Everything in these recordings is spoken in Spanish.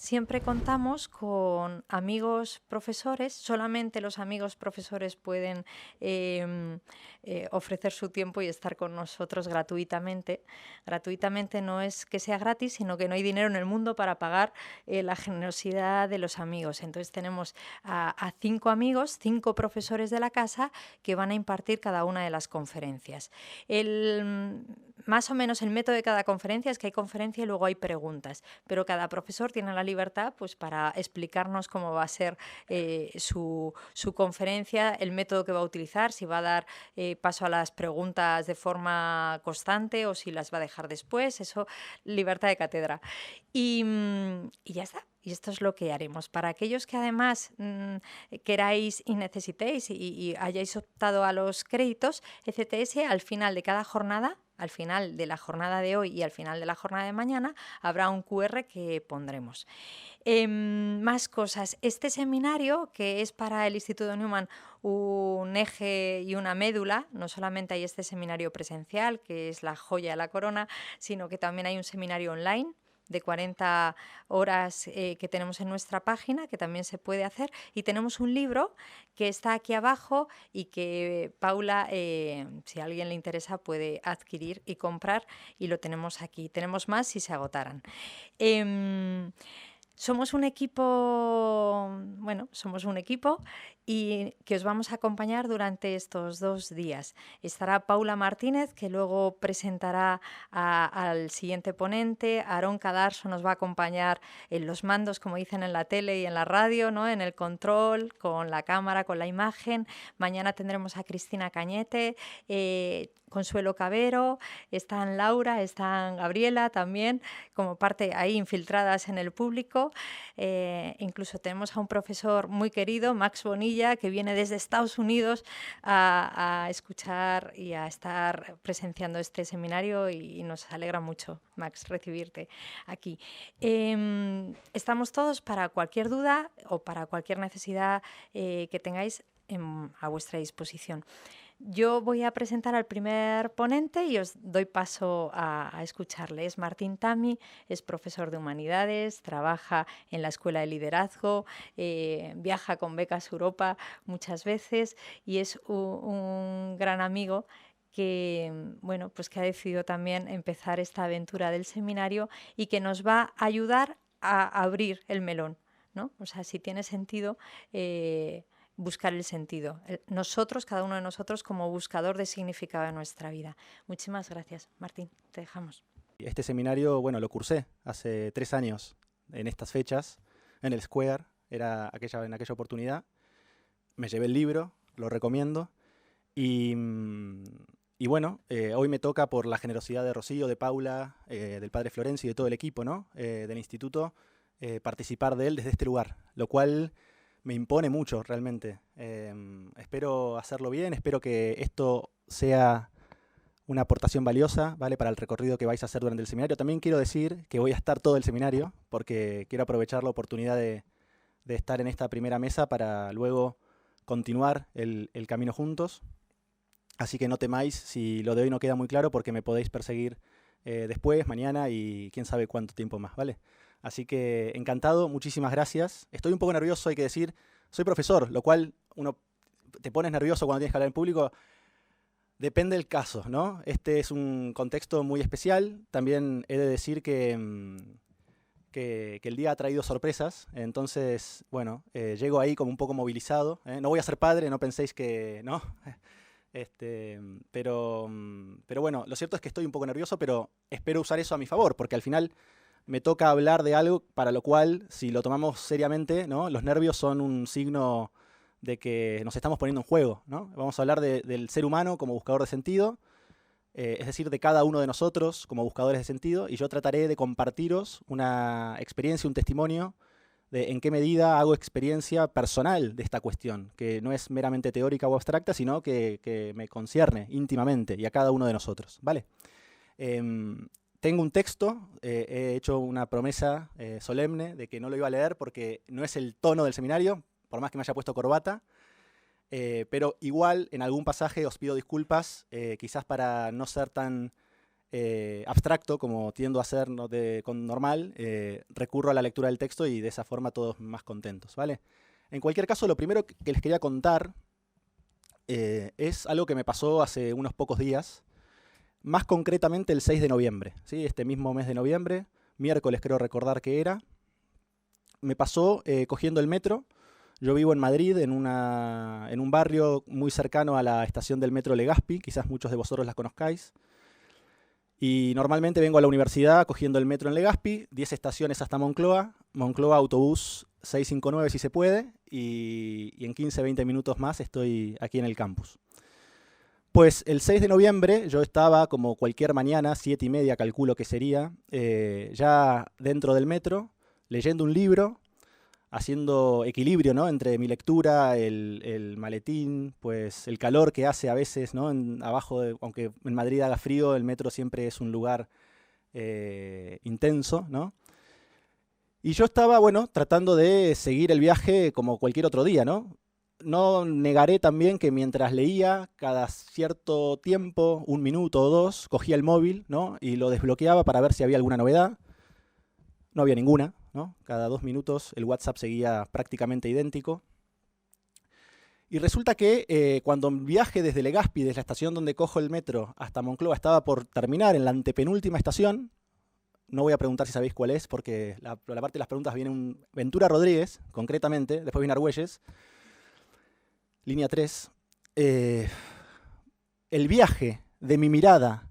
siempre contamos con amigos profesores. Solamente los amigos profesores pueden ofrecer su tiempo y estar con nosotros gratuitamente. Gratuitamente no es que sea gratis, sino que no hay dinero en el mundo para pagar la generosidad de los amigos. Entonces tenemos a 5 amigos, 5 profesores de la casa que van a impartir cada una de las conferencias. Más o menos el método de cada conferencia es que hay conferencia y luego hay preguntas, pero cada profesor tiene la libertad pues, para explicarnos cómo va a ser su conferencia, el método que va a utilizar, si va a dar paso a las preguntas de forma constante o si las va a dejar después. Eso, libertad de cátedra. Y ya está. Y esto es lo que haremos. Para aquellos que además queráis y necesitéis y hayáis optado a los créditos, ECTS al final de cada jornada, al final de la jornada de hoy y al final de la jornada de mañana, habrá un QR que pondremos. Más cosas. Este seminario, que es para el Instituto Newman un eje y una médula, no solamente hay este seminario presencial, que es la joya de la corona, sino que también hay un seminario online de 40 horas que tenemos en nuestra página, que también se puede hacer, y tenemos un libro que está aquí abajo y que Paula, si a alguien le interesa, puede adquirir y comprar, y lo tenemos aquí. Tenemos más si se agotaran. Somos un equipo, y que os vamos a acompañar durante estos 2 días. Estará Paula Martínez, que luego presentará al siguiente ponente. Aarón Cadarso nos va a acompañar en los mandos, como dicen en la tele y en la radio, ¿no? En el control, con la cámara, con la imagen. Mañana tendremos a Cristina Cañete, Consuelo Cabero, están Laura, están Gabriela también, como parte ahí infiltradas en el público. Incluso tenemos a un profesor muy querido, Max Bonilla, que viene desde Estados Unidos a escuchar y a estar presenciando este seminario, y nos alegra mucho, Max, recibirte aquí. Estamos todos para cualquier duda o para cualquier necesidad que tengáis a vuestra disposición. Yo voy a presentar al primer ponente y os doy paso a escucharle. Es Martín Tami, es profesor de Humanidades, trabaja en la Escuela de Liderazgo, viaja con becas Europa muchas veces y es un gran amigo que, bueno, pues que ha decidido también empezar esta aventura del seminario y que nos va a ayudar a abrir el melón, ¿no? O sea, si tiene sentido buscar el sentido. Nosotros, cada uno de nosotros, como buscador de significado de nuestra vida. Muchísimas gracias, Martín. Te dejamos. Este seminario, bueno, lo cursé hace 3 años, en estas fechas, en el Square, era en aquella oportunidad. Me llevé el libro, lo recomiendo. Y bueno, hoy me toca, por la generosidad de Rocío, de Paula, del padre Florencio y de todo el equipo, ¿no? Del instituto, participar de él desde este lugar, lo cual me impone mucho realmente. Espero hacerlo bien, espero que esto sea una aportación valiosa, ¿vale? Para el recorrido que vais a hacer durante el seminario. También quiero decir que voy a estar todo el seminario, porque quiero aprovechar la oportunidad de estar en esta primera mesa para luego continuar el camino juntos. Así que no temáis si lo de hoy no queda muy claro, porque me podéis perseguir después, mañana y quién sabe cuánto tiempo más, ¿vale? Así que encantado, muchísimas gracias. Estoy un poco nervioso, hay que decir. Soy profesor, lo cual uno te pones nervioso cuando tienes que hablar en público. Depende del caso, ¿no? Este es un contexto muy especial. También he de decir que el día ha traído sorpresas. Entonces, bueno, llego ahí como un poco movilizado. No voy a ser padre, no penséis que... ¿no? Pero bueno, lo cierto es que estoy un poco nervioso, pero espero usar eso a mi favor, porque al final me toca hablar de algo para lo cual, si lo tomamos seriamente, ¿no? Los nervios son un signo de que nos estamos poniendo en juego, ¿no? Vamos a hablar del ser humano como buscador de sentido, es decir, de cada uno de nosotros como buscadores de sentido, y yo trataré de compartiros una experiencia, un testimonio de en qué medida hago experiencia personal de esta cuestión, que no es meramente teórica o abstracta, sino que me concierne íntimamente y a cada uno de nosotros, ¿vale? Tengo un texto, he hecho una promesa solemne de que no lo iba a leer porque no es el tono del seminario, por más que me haya puesto corbata, pero igual en algún pasaje os pido disculpas, quizás para no ser tan abstracto, como tiendo a hacer con normal, recurro a la lectura del texto y de esa forma todos más contentos, ¿vale? En cualquier caso, lo primero que les quería contar es algo que me pasó hace unos pocos días, más concretamente el 6 de noviembre, ¿sí? Este mismo mes de noviembre, miércoles creo recordar que era, me pasó cogiendo el metro. Yo vivo en Madrid, en un barrio muy cercano a la estación del metro Legazpi, quizás muchos de vosotros la conozcáis. Y normalmente vengo a la universidad cogiendo el metro en Legazpi, 10 estaciones hasta Moncloa, Moncloa autobús 659 si se puede, y en 15-20 minutos más estoy aquí en el campus. Pues el 6 de noviembre yo estaba, como cualquier mañana, 7:30 calculo que sería, ya dentro del metro, leyendo un libro, haciendo equilibrio, ¿no?, entre mi lectura, el maletín, pues el calor que hace a veces, ¿no?, abajo, aunque en Madrid haga frío, el metro siempre es un lugar intenso, ¿no? Y yo estaba, bueno, tratando de seguir el viaje como cualquier otro día, ¿no? No negaré también que mientras leía, cada cierto tiempo, 1 minuto o 2, cogía el móvil, ¿no?, y lo desbloqueaba para ver si había alguna novedad. No había ninguna, ¿no? Cada 2 minutos el WhatsApp seguía prácticamente idéntico. Y resulta que cuando mi viaje desde Legazpi, desde la estación donde cojo el metro hasta Moncloa, estaba por terminar en la antepenúltima estación, no voy a preguntar si sabéis cuál es, porque la parte de las preguntas viene Ventura Rodríguez, concretamente, después viene Argüelles, línea 3. El viaje de mi mirada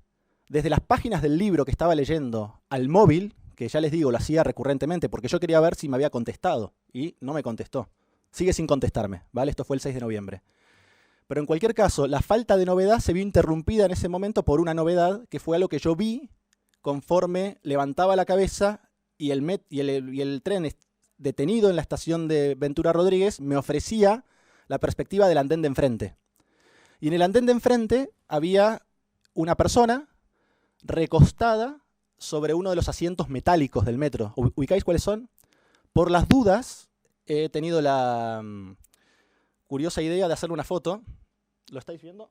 desde las páginas del libro que estaba leyendo al móvil, que ya les digo, lo hacía recurrentemente porque yo quería ver si me había contestado, y no me contestó. Sigue sin contestarme, ¿vale? Esto fue el 6 de noviembre. Pero en cualquier caso, la falta de novedad se vio interrumpida en ese momento por una novedad que fue algo que yo vi conforme levantaba la cabeza y el tren detenido en la estación de Ventura Rodríguez me ofrecía la perspectiva del andén de enfrente. Y en el andén de enfrente había una persona recostada sobre uno de los asientos metálicos del metro. ¿Ubicáis cuáles son? Por las dudas, he tenido la curiosa idea de hacerle una foto. ¿Lo estáis viendo?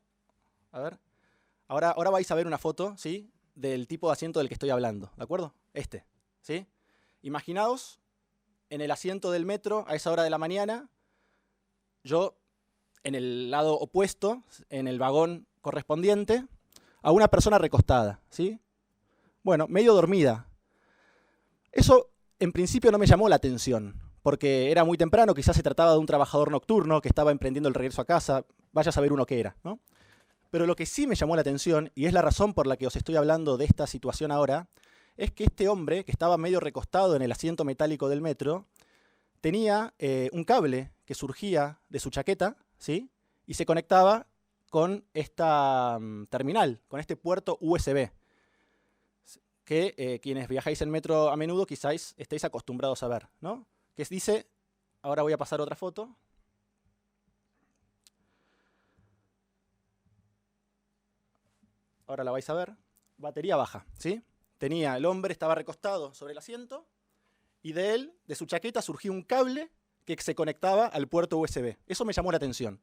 A ver. Ahora vais a ver una foto, ¿sí?, del tipo de asiento del que estoy hablando, ¿de acuerdo? ¿Sí? Imaginaos en el asiento del metro a esa hora de la mañana, yo en el lado opuesto, en el vagón correspondiente, a una persona recostada, ¿sí? Bueno, medio dormida. Eso en principio no me llamó la atención, porque era muy temprano, quizás se trataba de un trabajador nocturno que estaba emprendiendo el regreso a casa, vaya a saber uno qué era, ¿no? Pero lo que sí me llamó la atención, y es la razón por la que os estoy hablando de esta situación ahora, es que este hombre, que estaba medio recostado en el asiento metálico del metro, tenía un cable que surgía de su chaqueta, ¿sí?, y se conectaba con esta terminal, con este puerto USB, que quienes viajáis en metro a menudo quizás estéis acostumbrados a ver, ¿no? Que dice, ahora voy a pasar otra foto. Ahora la vais a ver. Batería baja, ¿sí? El hombre estaba recostado sobre el asiento y de su chaqueta, surgió un cable que se conectaba al puerto USB. Eso me llamó la atención.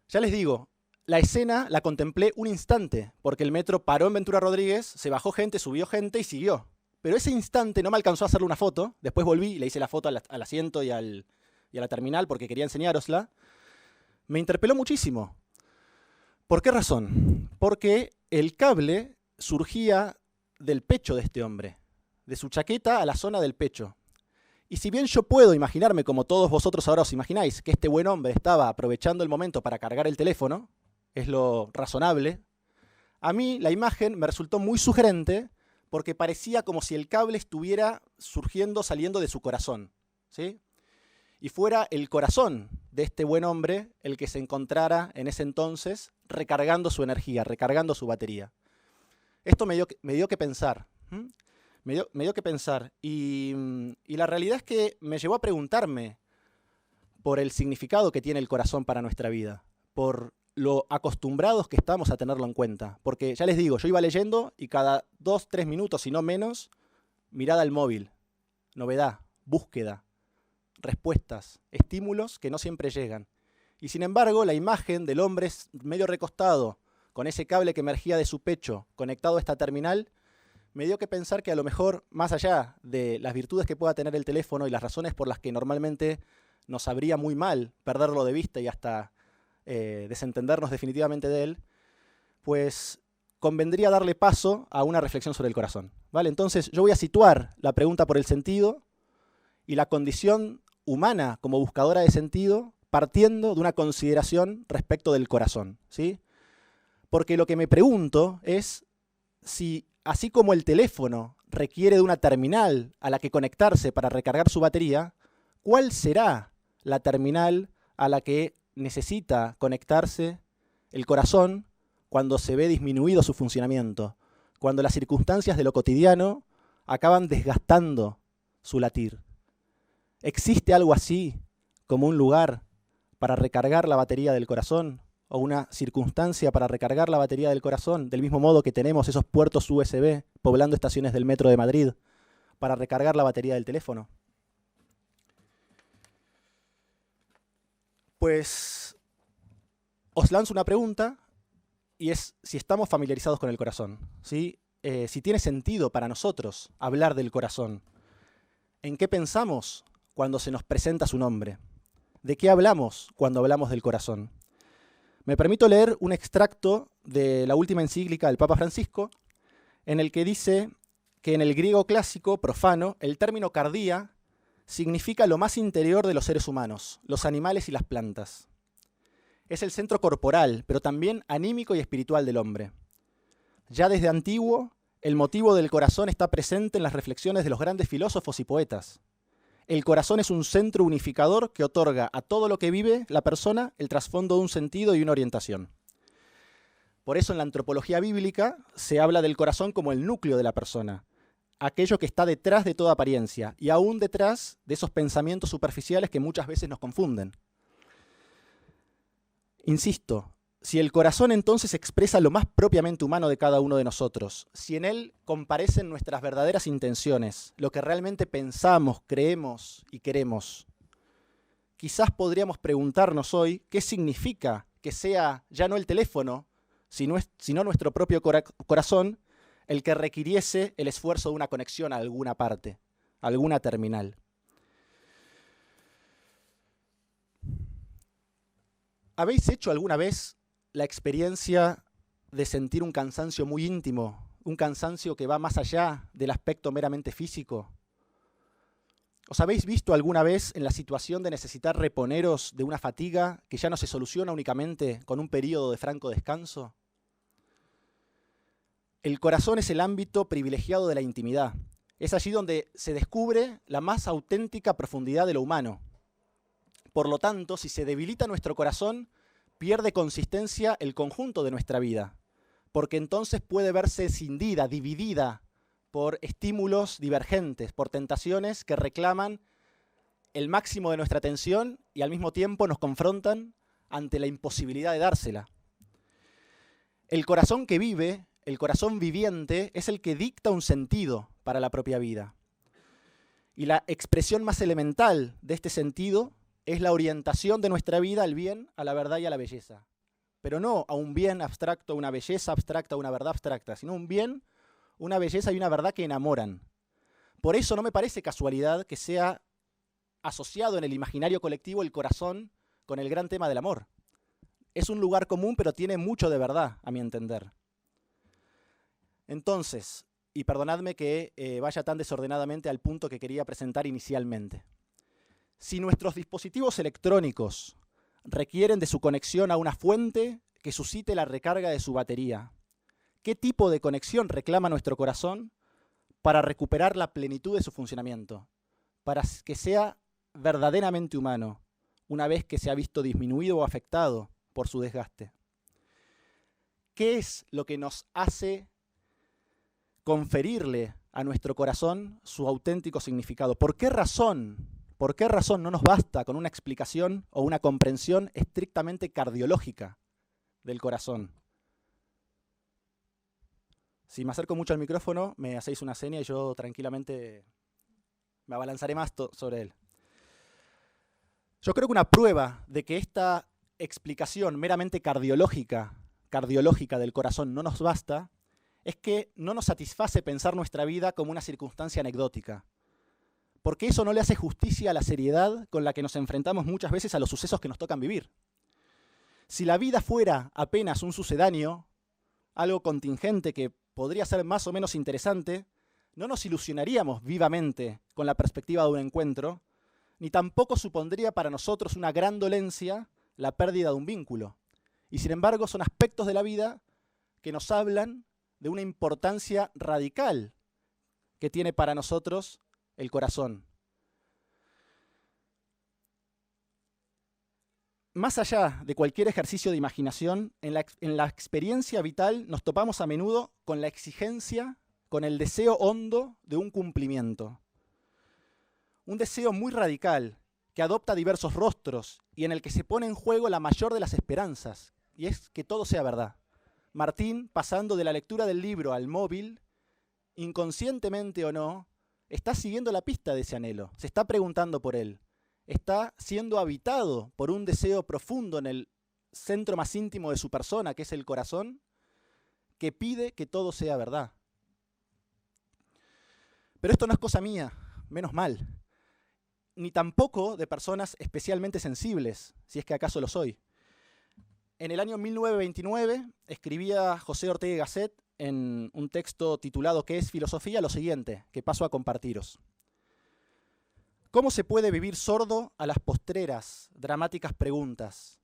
Ya les digo, la escena la contemplé un instante, porque el metro paró en Ventura Rodríguez, se bajó gente, subió gente y siguió. Pero ese instante no me alcanzó a hacerle una foto. Después volví y le hice la foto al asiento y a la terminal porque quería enseñárosla. Me interpeló muchísimo. ¿Por qué razón? Porque el cable surgía del pecho de este hombre, de su chaqueta a la zona del pecho. Y si bien yo puedo imaginarme, como todos vosotros ahora os imagináis, que este buen hombre estaba aprovechando el momento para cargar el teléfono, es lo razonable, a mí la imagen me resultó muy sugerente porque parecía como si el cable estuviera saliendo de su corazón, ¿sí? Y fuera el corazón de este buen hombre el que se encontrara en ese entonces recargando su energía, recargando su batería. Esto me dio que pensar. Me dio que pensar. Y la realidad es que me llevó a preguntarme por el significado que tiene el corazón para nuestra vida, por lo acostumbrados que estamos a tenerlo en cuenta. Porque ya les digo, yo iba leyendo y cada 2-3 minutos, si no menos, mirada al móvil, novedad, búsqueda, respuestas, estímulos que no siempre llegan. Y sin embargo, la imagen del hombre medio recostado, con ese cable que emergía de su pecho conectado a esta terminal, me dio que pensar que a lo mejor, más allá de las virtudes que pueda tener el teléfono y las razones por las que normalmente nos sabría muy mal perderlo de vista y hasta desentendernos definitivamente de él, pues convendría darle paso a una reflexión sobre el corazón, ¿vale? Entonces yo voy a situar la pregunta por el sentido y la condición humana como buscadora de sentido partiendo de una consideración respecto del corazón, ¿sí? Porque lo que me pregunto es si, así como el teléfono requiere de una terminal a la que conectarse para recargar su batería, ¿cuál será la terminal a la que necesita conectarse el corazón cuando se ve disminuido su funcionamiento, cuando las circunstancias de lo cotidiano acaban desgastando su latir? ¿Existe algo así como un lugar para recargar la batería del corazón o una circunstancia para recargar la batería del corazón, del mismo modo que tenemos esos puertos USB poblando estaciones del metro de Madrid para recargar la batería del teléfono? Pues os lanzo una pregunta y es si estamos familiarizados con el corazón, ¿sí? Si tiene sentido para nosotros hablar del corazón. ¿En qué pensamos cuando se nos presenta su nombre? ¿De qué hablamos cuando hablamos del corazón? Me permito leer un extracto de la última encíclica del Papa Francisco, en el que dice que en el griego clásico profano el término cardía significa lo más interior de los seres humanos, los animales y las plantas. Es el centro corporal, pero también anímico y espiritual del hombre. Ya desde antiguo, el motivo del corazón está presente en las reflexiones de los grandes filósofos y poetas. El corazón es un centro unificador que otorga a todo lo que vive la persona el trasfondo de un sentido y una orientación. Por eso en la antropología bíblica se habla del corazón como el núcleo de la persona, aquello que está detrás de toda apariencia y aún detrás de esos pensamientos superficiales que muchas veces nos confunden. Insisto, si el corazón entonces expresa lo más propiamente humano de cada uno de nosotros, si en él comparecen nuestras verdaderas intenciones, lo que realmente pensamos, creemos y queremos, quizás podríamos preguntarnos hoy qué significa que sea ya no el teléfono, sino nuestro propio corazón el que requiriese el esfuerzo de una conexión a alguna parte, a alguna terminal. ¿Habéis hecho alguna vez la experiencia de sentir un cansancio muy íntimo, un cansancio que va más allá del aspecto meramente físico? ¿Os habéis visto alguna vez en la situación de necesitar reponeros de una fatiga que ya no se soluciona únicamente con un periodo de franco descanso? El corazón es el ámbito privilegiado de la intimidad. Es allí donde se descubre la más auténtica profundidad de lo humano. Por lo tanto, si se debilita nuestro corazón, pierde consistencia el conjunto de nuestra vida, porque entonces puede verse escindida, dividida por estímulos divergentes, por tentaciones que reclaman el máximo de nuestra atención y al mismo tiempo nos confrontan ante la imposibilidad de dársela. El corazón que vive, el corazón viviente, es el que dicta un sentido para la propia vida. Y la expresión más elemental de este sentido es la orientación de nuestra vida al bien, a la verdad y a la belleza. Pero no a un bien abstracto, a una belleza abstracta, a una verdad abstracta, sino un bien, una belleza y una verdad que enamoran. Por eso no me parece casualidad que sea asociado en el imaginario colectivo el corazón con el gran tema del amor. Es un lugar común, pero tiene mucho de verdad, a mi entender. Entonces, y perdonadme que vaya tan desordenadamente al punto que quería presentar inicialmente. Si nuestros dispositivos electrónicos requieren de su conexión a una fuente que suscite la recarga de su batería, ¿qué tipo de conexión reclama nuestro corazón para recuperar la plenitud de su funcionamiento? Para que sea verdaderamente humano, una vez que se ha visto disminuido o afectado por su desgaste. ¿Qué es lo que nos hace conferirle a nuestro corazón su auténtico significado? ¿Por qué razón no nos basta con una explicación o una comprensión estrictamente cardiológica del corazón? Si me acerco mucho al micrófono, me hacéis una seña y yo tranquilamente me abalanzaré más sobre él. Yo creo que una prueba de que esta explicación meramente cardiológica cardiológica del corazón no nos basta, es que no nos satisface pensar nuestra vida como una circunstancia anecdótica, porque eso no le hace justicia a la seriedad con la que nos enfrentamos muchas veces a los sucesos que nos tocan vivir. Si la vida fuera apenas un sucedáneo, algo contingente que podría ser más o menos interesante, no nos ilusionaríamos vivamente con la perspectiva de un encuentro, ni tampoco supondría para nosotros una gran dolencia la pérdida de un vínculo. Y sin embargo son aspectos de la vida que nos hablan de una importancia radical que tiene para nosotros el corazón. Más allá de cualquier ejercicio de imaginación, en la experiencia vital nos topamos a menudo con la exigencia, con el deseo hondo de un cumplimiento. Un deseo muy radical que adopta diversos rostros y en el que se pone en juego la mayor de las esperanzas, y es que todo sea verdad. Martín, pasando de la lectura del libro al móvil, inconscientemente o no, está siguiendo la pista de ese anhelo, se está preguntando por él. Está siendo habitado por un deseo profundo en el centro más íntimo de su persona, que es el corazón, que pide que todo sea verdad. Pero esto no es cosa mía, menos mal, ni tampoco de personas especialmente sensibles, si es que acaso lo soy. En el año 1929 escribía José Ortega y Gasset en un texto titulado ¿Qué es filosofía? Lo siguiente, que paso a compartiros. ¿Cómo se puede vivir sordo a las postreras, dramáticas preguntas?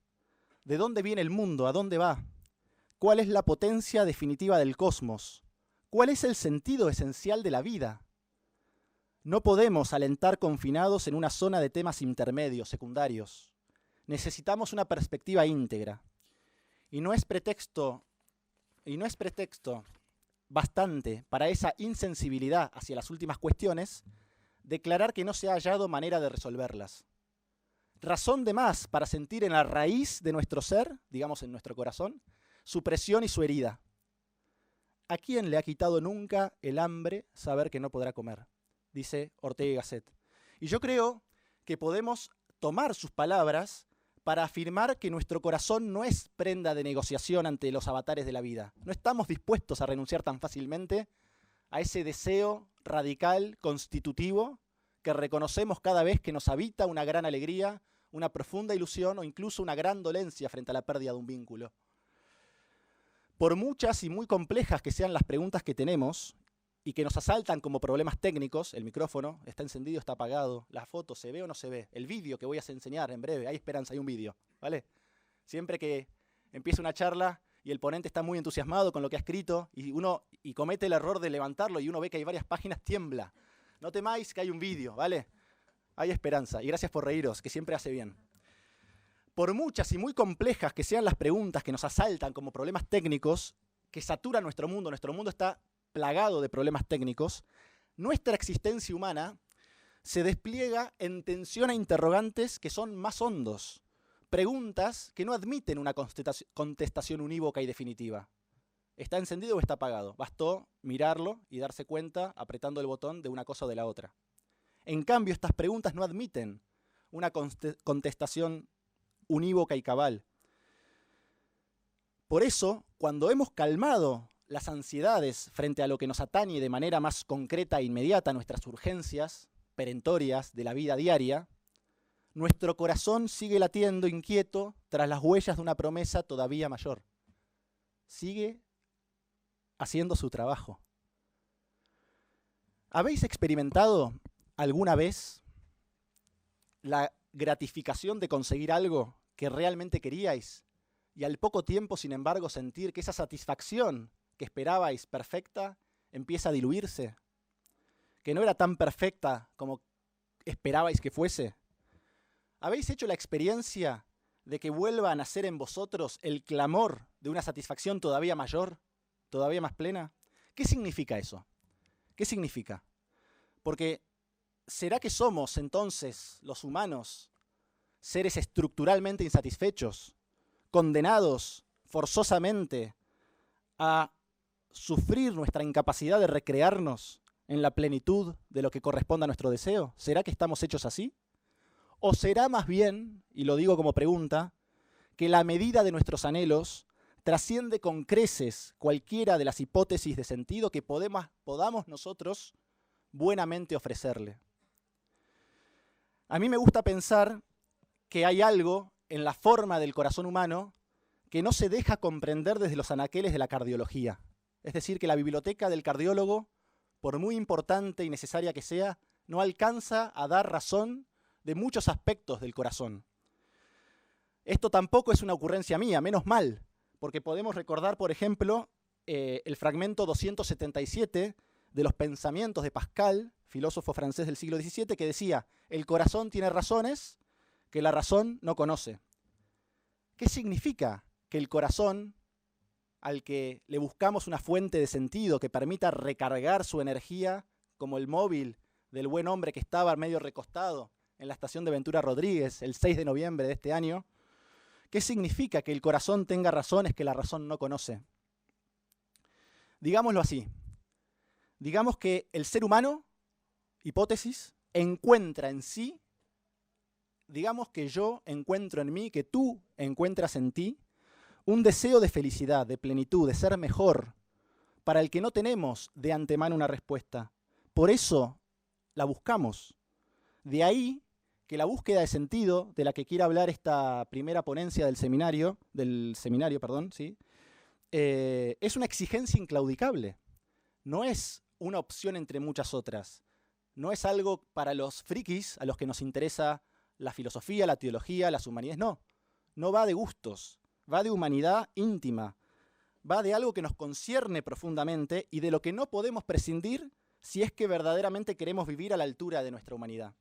¿De dónde viene el mundo? ¿A dónde va? ¿Cuál es la potencia definitiva del cosmos? ¿Cuál es el sentido esencial de la vida? No podemos alentar confinados en una zona de temas intermedios, secundarios. Necesitamos una perspectiva íntegra. Y no es pretexto bastante para esa insensibilidad hacia las últimas cuestiones declarar que no se ha hallado manera de resolverlas. Razón de más para sentir en la raíz de nuestro ser, digamos en nuestro corazón, su presión y su herida. ¿A quién le ha quitado nunca el hambre saber que no podrá comer? Dice Ortega y Gasset. Y yo creo que podemos tomar sus palabras para afirmar que nuestro corazón no es prenda de negociación ante los avatares de la vida. No estamos dispuestos a renunciar tan fácilmente a ese deseo radical, constitutivo, que reconocemos cada vez que nos habita una gran alegría, una profunda ilusión o incluso una gran dolencia frente a la pérdida de un vínculo. Por muchas y muy complejas que sean las preguntas que tenemos y que nos asaltan como problemas técnicos, el micrófono está encendido, está apagado, la foto se ve o no se ve, el vídeo que voy a enseñar en breve, hay esperanza, hay un vídeo, ¿vale? Siempre que empiece una charla y el ponente está muy entusiasmado con lo que ha escrito y comete el error de levantarlo y uno ve que hay varias páginas, tiembla. No temáis que hay un vídeo, ¿vale? Hay esperanza y gracias por reíros, que siempre hace bien. Por muchas y muy complejas que sean las preguntas que nos asaltan como problemas técnicos, que saturan nuestro mundo está plagado de problemas técnicos, nuestra existencia humana se despliega en tensión a interrogantes que son más hondos, preguntas que no admiten una contestación unívoca y definitiva. ¿Está encendido o está apagado? Bastó mirarlo y darse cuenta apretando el botón de una cosa o de la otra. En cambio, estas preguntas no admiten una contestación unívoca y cabal. Por eso, cuando hemos calmado las ansiedades frente a lo que nos atañe de manera más concreta e inmediata, nuestras urgencias perentorias de la vida diaria, nuestro corazón sigue latiendo inquieto tras las huellas de una promesa todavía mayor. Sigue haciendo su trabajo. ¿Habéis experimentado alguna vez la gratificación de conseguir algo que realmente queríais y al poco tiempo, sin embargo, sentir que esa satisfacción que esperabais perfecta empieza a diluirse? ¿Que no era tan perfecta como esperabais que fuese? ¿Habéis hecho la experiencia de que vuelva a nacer en vosotros el clamor de una satisfacción todavía mayor, todavía más plena? ¿Qué significa eso? ¿Qué significa? Porque ¿será que somos entonces, los humanos, seres estructuralmente insatisfechos, condenados forzosamente a sufrir nuestra incapacidad de recrearnos en la plenitud de lo que corresponde a nuestro deseo? ¿Será que estamos hechos así? ¿O será más bien, y lo digo como pregunta, que la medida de nuestros anhelos trasciende con creces cualquiera de las hipótesis de sentido que podamos nosotros buenamente ofrecerle. A mí me gusta pensar que hay algo en la forma del corazón humano que no se deja comprender desde los anaqueles de la cardiología. Es decir, que la biblioteca del cardiólogo, por muy importante y necesaria que sea, no alcanza a dar razón de muchos aspectos del corazón. Esto tampoco es una ocurrencia mía, menos mal, porque podemos recordar, por ejemplo, el fragmento 277 de los pensamientos de Pascal, filósofo francés del siglo XVII, que decía: el corazón tiene razones que la razón no conoce. ¿Qué significa que el corazón, al que le buscamos una fuente de sentido que permita recargar su energía, como el móvil del buen hombre que estaba medio recostado en la estación de Ventura Rodríguez el 6 de noviembre de este año, qué significa que el corazón tenga razones que la razón no conoce? Digámoslo así. Digamos que el ser humano, hipótesis, encuentra en sí, digamos que yo encuentro en mí, que tú encuentras en ti, un deseo de felicidad, de plenitud, de ser mejor, para el que no tenemos de antemano una respuesta. Por eso la buscamos. De ahí que la búsqueda de sentido, de la que quiere hablar esta primera ponencia del seminario, ¿sí? Es una exigencia inclaudicable. No es una opción entre muchas otras. No es algo para los frikis, a los que nos interesa la filosofía, la teología, las humanidades. No, no va de gustos, va de humanidad íntima. Va de algo que nos concierne profundamente y de lo que no podemos prescindir si es que verdaderamente queremos vivir a la altura de nuestra humanidad.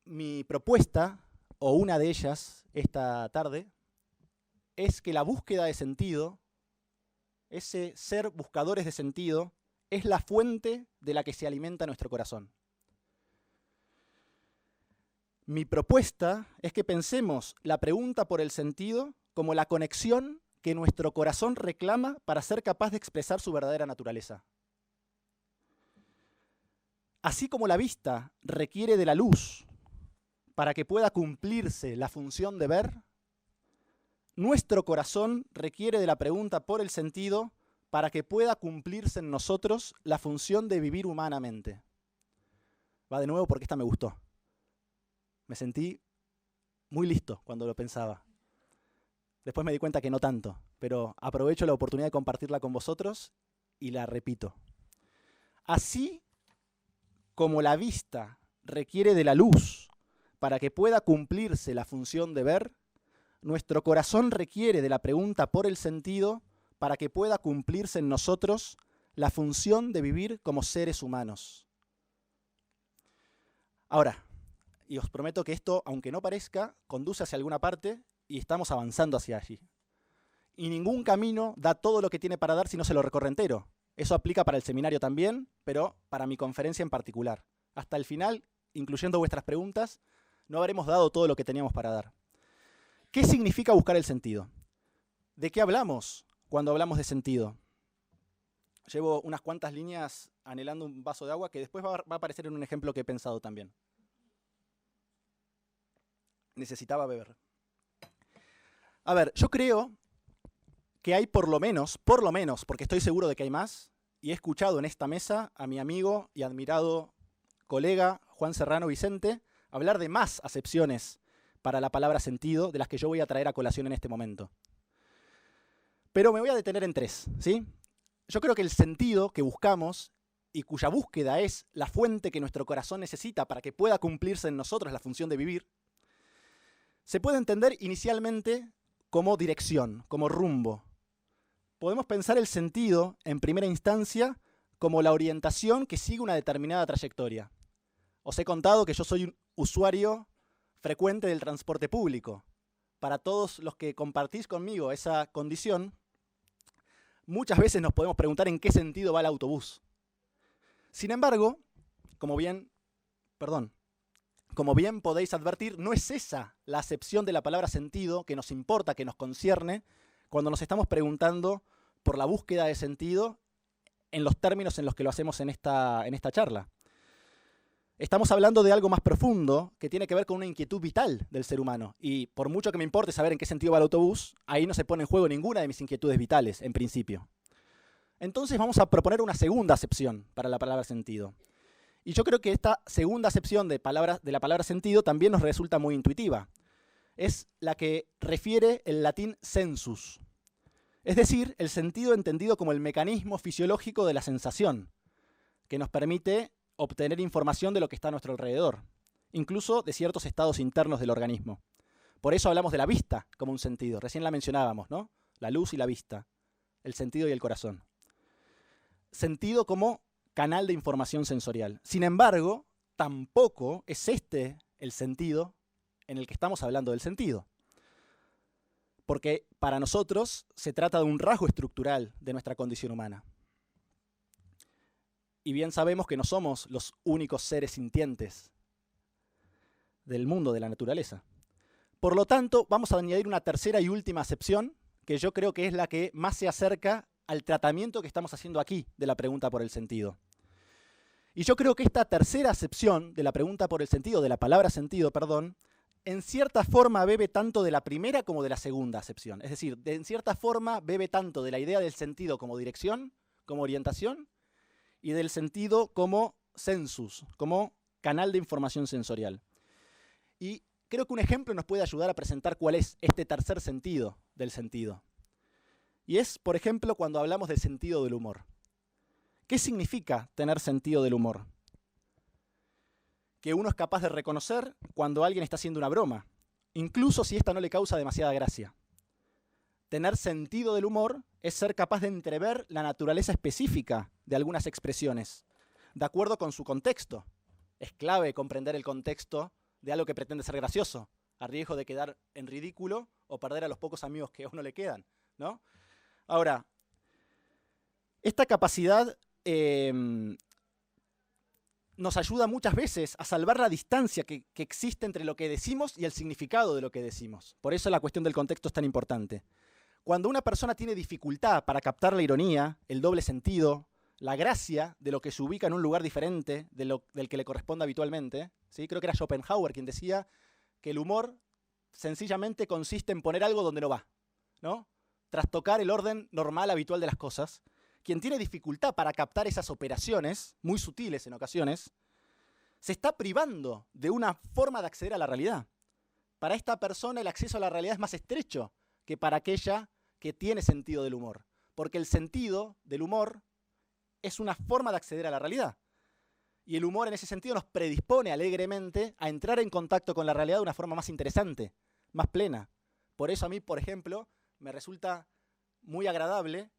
Mi propuesta, o una de ellas esta tarde, es que la búsqueda de sentido, ese ser buscadores de sentido, es la fuente de la que se alimenta nuestro corazón. Mi propuesta es que pensemos la pregunta por el sentido como la conexión que nuestro corazón reclama para ser capaz de expresar su verdadera naturaleza. Así como la vista requiere de la luz para que pueda cumplirse la función de ver, nuestro corazón requiere de la pregunta por el sentido para que pueda cumplirse en nosotros la función de vivir humanamente. Va de nuevo porque esta me gustó. Me sentí muy listo cuando lo pensaba. Después me di cuenta que no tanto, pero aprovecho la oportunidad de compartirla con vosotros y la repito. Así como la vista requiere de la luz para que pueda cumplirse la función de ver, nuestro corazón requiere de la pregunta por el sentido para que pueda cumplirse en nosotros la función de vivir como seres humanos. Ahora, y os prometo que esto, aunque no parezca, conduce hacia alguna parte y estamos avanzando hacia allí. Y ningún camino da todo lo que tiene para dar si no se lo recorre entero. Eso aplica para el seminario también, pero para mi conferencia en particular. Hasta el final, incluyendo vuestras preguntas, no habremos dado todo lo que teníamos para dar. ¿Qué significa buscar el sentido? ¿De qué hablamos cuando hablamos de sentido? Llevo unas cuantas líneas anhelando un vaso de agua que después va a aparecer en un ejemplo que he pensado también. Necesitaba beber. A ver, yo creo que hay por lo menos, porque estoy seguro de que hay más, y he escuchado en esta mesa a mi amigo y admirado colega Juan Serrano Vicente hablar de más acepciones para la palabra sentido, de las que yo voy a traer a colación en este momento. Pero me voy a detener en tres, ¿sí? Yo creo que el sentido que buscamos y cuya búsqueda es la fuente que nuestro corazón necesita para que pueda cumplirse en nosotros la función de vivir, se puede entender inicialmente como dirección, como rumbo. Podemos pensar el sentido, en primera instancia, como la orientación que sigue una determinada trayectoria. Os he contado que yo soy un usuario frecuente del transporte público. Para todos los que compartís conmigo esa condición, muchas veces nos podemos preguntar en qué sentido va el autobús. Sin embargo, como bien podéis advertir, no es esa la acepción de la palabra sentido que nos importa, que nos concierne, cuando nos estamos preguntando por la búsqueda de sentido en los términos en los que lo hacemos en esta charla. estamos hablando de algo más profundo que tiene que ver con una inquietud vital del ser humano. Y por mucho que me importe saber en qué sentido va el autobús, ahí no se pone en juego ninguna de mis inquietudes vitales, en principio. Entonces vamos a proponer una segunda acepción para la palabra sentido. Y yo creo que esta segunda acepción de la palabra sentido también nos resulta muy intuitiva. Es la que refiere el latín sensus, es decir, el sentido entendido como el mecanismo fisiológico de la sensación, que nos permite obtener información de lo que está a nuestro alrededor, incluso de ciertos estados internos del organismo. Por eso hablamos de la vista como un sentido, recién la mencionábamos, ¿no? La luz y la vista, el sentido y el corazón. Sentido como canal de información sensorial. Sin embargo, tampoco es este el sentido en el que estamos hablando del sentido. Porque para nosotros se trata de un rasgo estructural de nuestra condición humana. Y bien sabemos que no somos los únicos seres sintientes del mundo, de la naturaleza. Por lo tanto, vamos a añadir una tercera y última acepción, que yo creo que es la que más se acerca al tratamiento que estamos haciendo aquí de la pregunta por el sentido. Y yo creo que esta tercera acepción de la pregunta por el sentido, de la palabra sentido, perdón, en cierta forma bebe tanto de la primera como de la segunda acepción. Es decir, en cierta forma bebe tanto de la idea del sentido como dirección, como orientación, y del sentido como sensus, como canal de información sensorial. Y creo que un ejemplo nos puede ayudar a presentar cuál es este tercer sentido del sentido. Y es, por ejemplo, cuando hablamos del sentido del humor. ¿Qué significa tener sentido del humor? Que uno es capaz de reconocer cuando alguien está haciendo una broma, incluso si esta no le causa demasiada gracia. Tener sentido del humor es ser capaz de entrever la naturaleza específica de algunas expresiones, de acuerdo con su contexto. Es clave comprender el contexto de algo que pretende ser gracioso, a riesgo de quedar en ridículo o perder a los pocos amigos que a uno le quedan, ¿no? Ahora, esta capacidad nos ayuda muchas veces a salvar la distancia que existe entre lo que decimos y el significado de lo que decimos. Por eso la cuestión del contexto es tan importante. Cuando una persona tiene dificultad para captar la ironía, el doble sentido, la gracia de lo que se ubica en un lugar diferente del que le corresponde habitualmente, ¿sí? Creo que era Schopenhauer quien decía que el humor sencillamente consiste en poner algo donde no va, ¿no? Trastocar el orden normal, habitual de las cosas. Quien tiene dificultad para captar esas operaciones, muy sutiles en ocasiones, se está privando de una forma de acceder a la realidad. Para esta persona el acceso a la realidad es más estrecho que para aquella que tiene sentido del humor. Porque el sentido del humor es una forma de acceder a la realidad. Y el humor en ese sentido nos predispone alegremente a entrar en contacto con la realidad de una forma más interesante, más plena. Por eso a mí, por ejemplo, me resulta muy agradable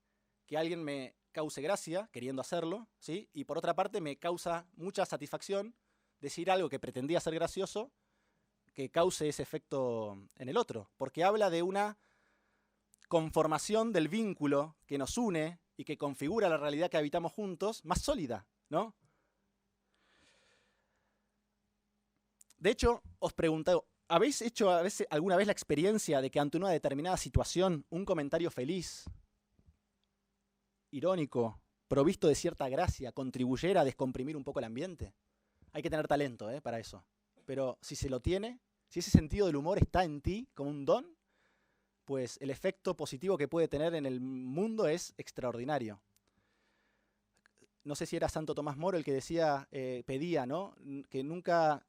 que alguien me cause gracia, queriendo hacerlo, ¿sí? Y por otra parte me causa mucha satisfacción decir algo que pretendía ser gracioso, que cause ese efecto en el otro, porque habla de una conformación del vínculo que nos une y que configura la realidad que habitamos juntos más sólida, ¿no? De hecho, os pregunto, ¿habéis hecho alguna vez la experiencia de que ante una determinada situación, un comentario feliz, irónico, provisto de cierta gracia, contribuyera a descomprimir un poco el ambiente? Hay que tener talento para eso. Pero si se lo tiene, si ese sentido del humor está en ti como un don, pues el efecto positivo que puede tener en el mundo es extraordinario. No sé si era Santo Tomás Moro el que decía, pedía, ¿no? Que nunca,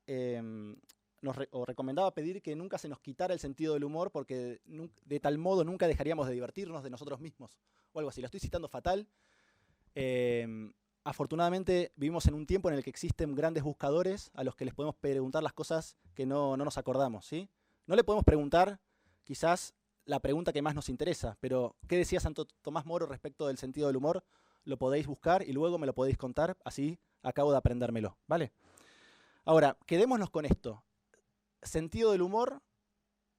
o recomendaba pedir que nunca se nos quitara el sentido del humor porque de tal modo nunca dejaríamos de divertirnos de nosotros mismos. O algo así, lo estoy citando fatal. Afortunadamente vivimos en un tiempo en el que existen grandes buscadores a los que les podemos preguntar las cosas que no nos acordamos, ¿sí? No le podemos preguntar quizás la pregunta que más nos interesa, pero ¿qué decía Santo Tomás Moro respecto del sentido del humor? Lo podéis buscar y luego me lo podéis contar, así acabo de aprendérmelo, ¿vale? Ahora, quedémonos con esto. Sentido del humor,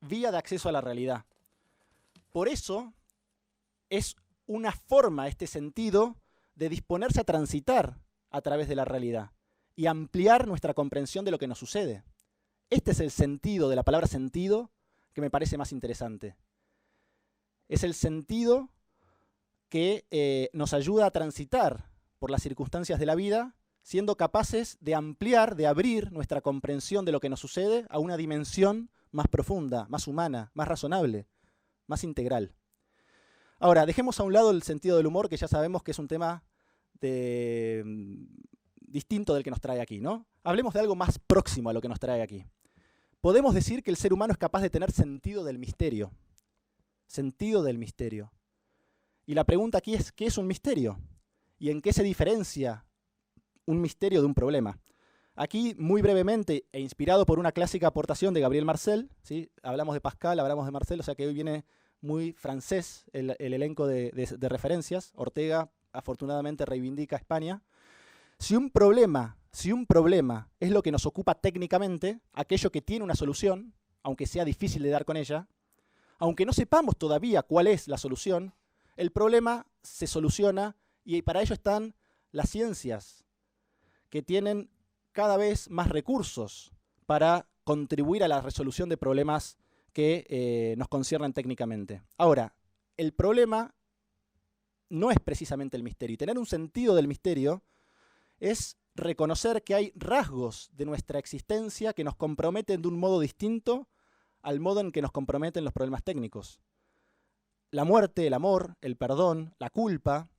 vía de acceso a la realidad. Por eso es una forma, este sentido, de disponerse a transitar a través de la realidad y ampliar nuestra comprensión de lo que nos sucede. Este es el sentido de la palabra sentido que me parece más interesante. Es el sentido que nos ayuda a transitar por las circunstancias de la vida siendo capaces de ampliar, de abrir nuestra comprensión de lo que nos sucede a una dimensión más profunda, más humana, más razonable, más integral. Ahora, dejemos a un lado el sentido del humor, que ya sabemos que es un tema distinto del que nos trae aquí, ¿no? Hablemos de algo más próximo a lo que nos trae aquí. Podemos decir que el ser humano es capaz de tener sentido del misterio. Sentido del misterio. Y la pregunta aquí es, ¿qué es un misterio? ¿Y en qué se diferencia un misterio de un problema? Aquí, muy brevemente, e inspirado por una clásica aportación de Gabriel Marcel, ¿sí? Hablamos de Pascal, hablamos de Marcel, o sea que hoy viene muy francés el elenco de referencias. Ortega, afortunadamente, reivindica España. Si un problema es lo que nos ocupa técnicamente, aquello que tiene una solución, aunque sea difícil de dar con ella, aunque no sepamos todavía cuál es la solución, el problema se soluciona y para ello están las ciencias, que tienen cada vez más recursos para contribuir a la resolución de problemas que nos conciernen técnicamente. Ahora, el problema no es precisamente el misterio. Y tener un sentido del misterio es reconocer que hay rasgos de nuestra existencia que nos comprometen de un modo distinto al modo en que nos comprometen los problemas técnicos. La muerte, el amor, el perdón, la culpa,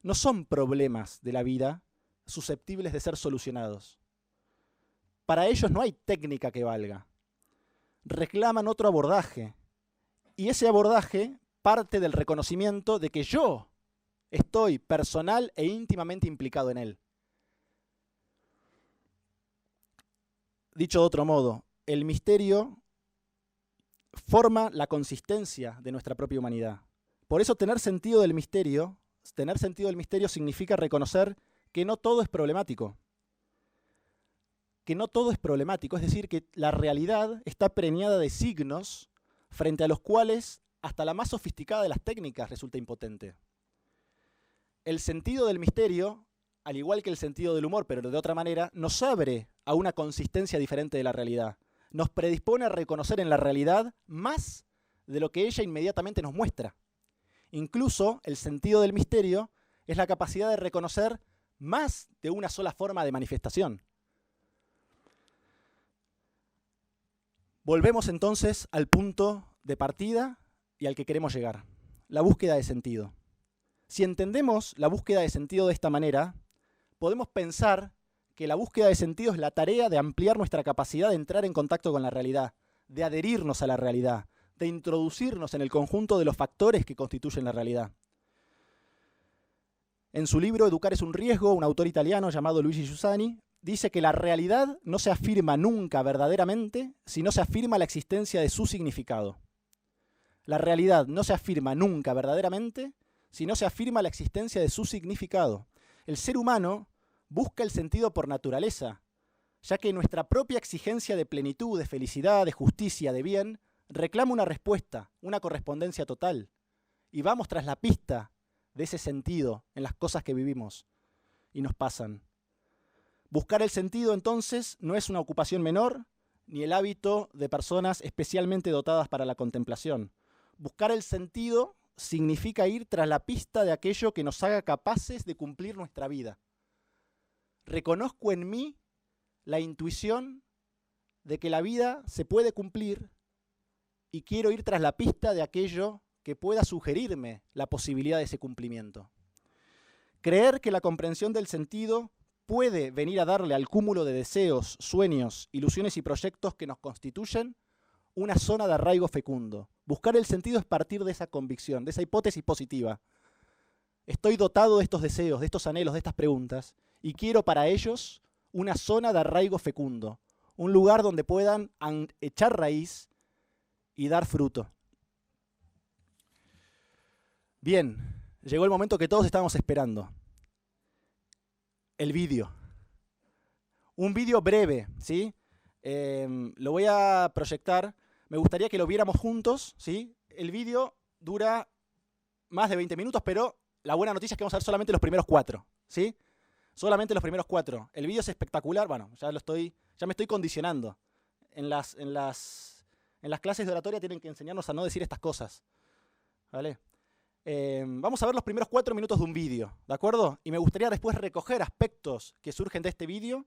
no son problemas de la vida susceptibles de ser solucionados. Para ellos no hay técnica que valga. Reclaman otro abordaje. Y ese abordaje parte del reconocimiento de que yo estoy personal e íntimamente implicado en él. Dicho de otro modo, el misterio forma la consistencia de nuestra propia humanidad. Por eso tener sentido del misterio significa reconocer que no todo es problemático. Que no todo es problemático, es decir, que la realidad está preñada de signos frente a los cuales hasta la más sofisticada de las técnicas resulta impotente. El sentido del misterio, al igual que el sentido del humor, pero de otra manera, nos abre a una consistencia diferente de la realidad. Nos predispone a reconocer en la realidad más de lo que ella inmediatamente nos muestra. Incluso el sentido del misterio es la capacidad de reconocer más de una sola forma de manifestación. Volvemos entonces al punto de partida y al que queremos llegar, la búsqueda de sentido. Si entendemos la búsqueda de sentido de esta manera, podemos pensar que la búsqueda de sentido es la tarea de ampliar nuestra capacidad de entrar en contacto con la realidad, de adherirnos a la realidad, de introducirnos en el conjunto de los factores que constituyen la realidad. En su libro Educar es un riesgo, un autor italiano llamado Luigi Giussani dice que la realidad no se afirma nunca verdaderamente si no se afirma la existencia de su significado. La realidad no se afirma nunca verdaderamente si no se afirma la existencia de su significado. El ser humano busca el sentido por naturaleza, ya que nuestra propia exigencia de plenitud, de felicidad, de justicia, de bien, reclama una respuesta, una correspondencia total. Y vamos tras la pista de ese sentido en las cosas que vivimos y nos pasan. Buscar el sentido, entonces, no es una ocupación menor, ni el hábito de personas especialmente dotadas para la contemplación. Buscar el sentido significa ir tras la pista de aquello que nos haga capaces de cumplir nuestra vida. Reconozco en mí la intuición de que la vida se puede cumplir y quiero ir tras la pista de aquello que pueda sugerirme la posibilidad de ese cumplimiento. Creer que la comprensión del sentido puede venir a darle al cúmulo de deseos, sueños, ilusiones y proyectos que nos constituyen una zona de arraigo fecundo. Buscar el sentido es partir de esa convicción, de esa hipótesis positiva. Estoy dotado de estos deseos, de estos anhelos, de estas preguntas, y quiero para ellos una zona de arraigo fecundo, un lugar donde puedan echar raíz y dar fruto. Bien, llegó el momento que todos estábamos esperando. El vídeo. Un vídeo breve, ¿sí? Lo voy a proyectar. Me gustaría que lo viéramos juntos, ¿sí? El vídeo dura más de 20 minutos, pero la buena noticia es que vamos a ver solamente los primeros 4, ¿sí? Solamente los primeros 4. El vídeo es espectacular. Bueno, ya me estoy condicionando. En las clases de oratoria tienen que enseñarnos a no decir estas cosas, ¿vale? Vamos a ver los primeros 4 minutos de un vídeo, ¿de acuerdo? Y me gustaría después recoger aspectos que surgen de este vídeo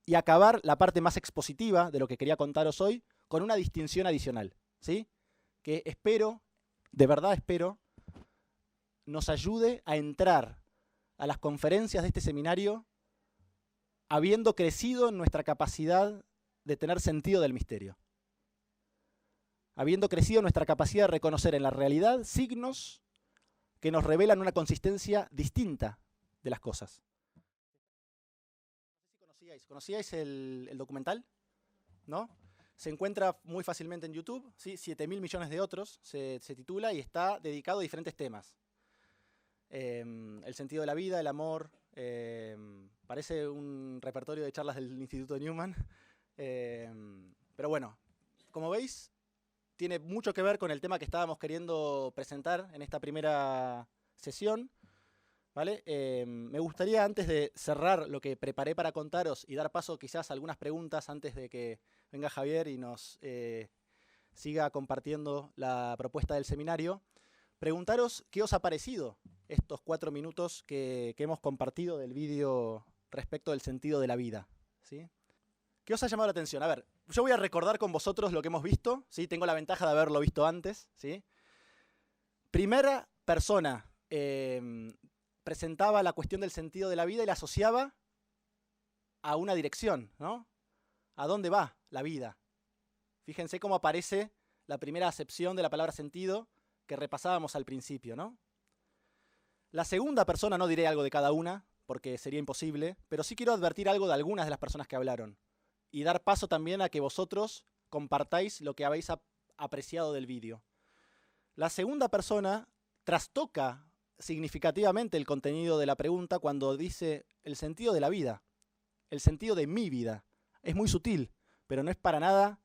y acabar la parte más expositiva de lo que quería contaros hoy con una distinción adicional, ¿sí? Que espero, de verdad espero, nos ayude a entrar a las conferencias de este seminario habiendo crecido en nuestra capacidad de tener sentido del misterio. Habiendo crecido en nuestra capacidad de reconocer en la realidad signos que nos revelan una consistencia distinta de las cosas. ¿Conocíais el documental? ¿No? Se encuentra muy fácilmente en YouTube, ¿sí? 7.000 millones de otros, se titula y está dedicado a diferentes temas. El sentido de la vida, el amor, parece un repertorio de charlas del Instituto Newman. Pero bueno, como veis, tiene mucho que ver con el tema que estábamos queriendo presentar en esta primera sesión, ¿vale? Me gustaría, antes de cerrar lo que preparé para contaros y dar paso quizás a algunas preguntas antes de que venga Javier y nos siga compartiendo la propuesta del seminario, preguntaros qué os ha parecido estos 4 minutos que hemos compartido del vídeo respecto del sentido de la vida, ¿sí? ¿Qué os ha llamado la atención? A ver, yo voy a recordar con vosotros lo que hemos visto, ¿sí? Tengo la ventaja de haberlo visto antes, ¿sí? Primera persona presentaba la cuestión del sentido de la vida y la asociaba a una dirección, ¿no? ¿A dónde va la vida? Fíjense cómo aparece la primera acepción de la palabra sentido que repasábamos al principio, ¿no? La segunda persona, no diré algo de cada una, porque sería imposible, pero sí quiero advertir algo de algunas de las personas que hablaron y dar paso también a que vosotros compartáis lo que habéis apreciado del vídeo. La segunda persona trastoca significativamente el contenido de la pregunta cuando dice el sentido de la vida, el sentido de mi vida. Es muy sutil, pero no es para nada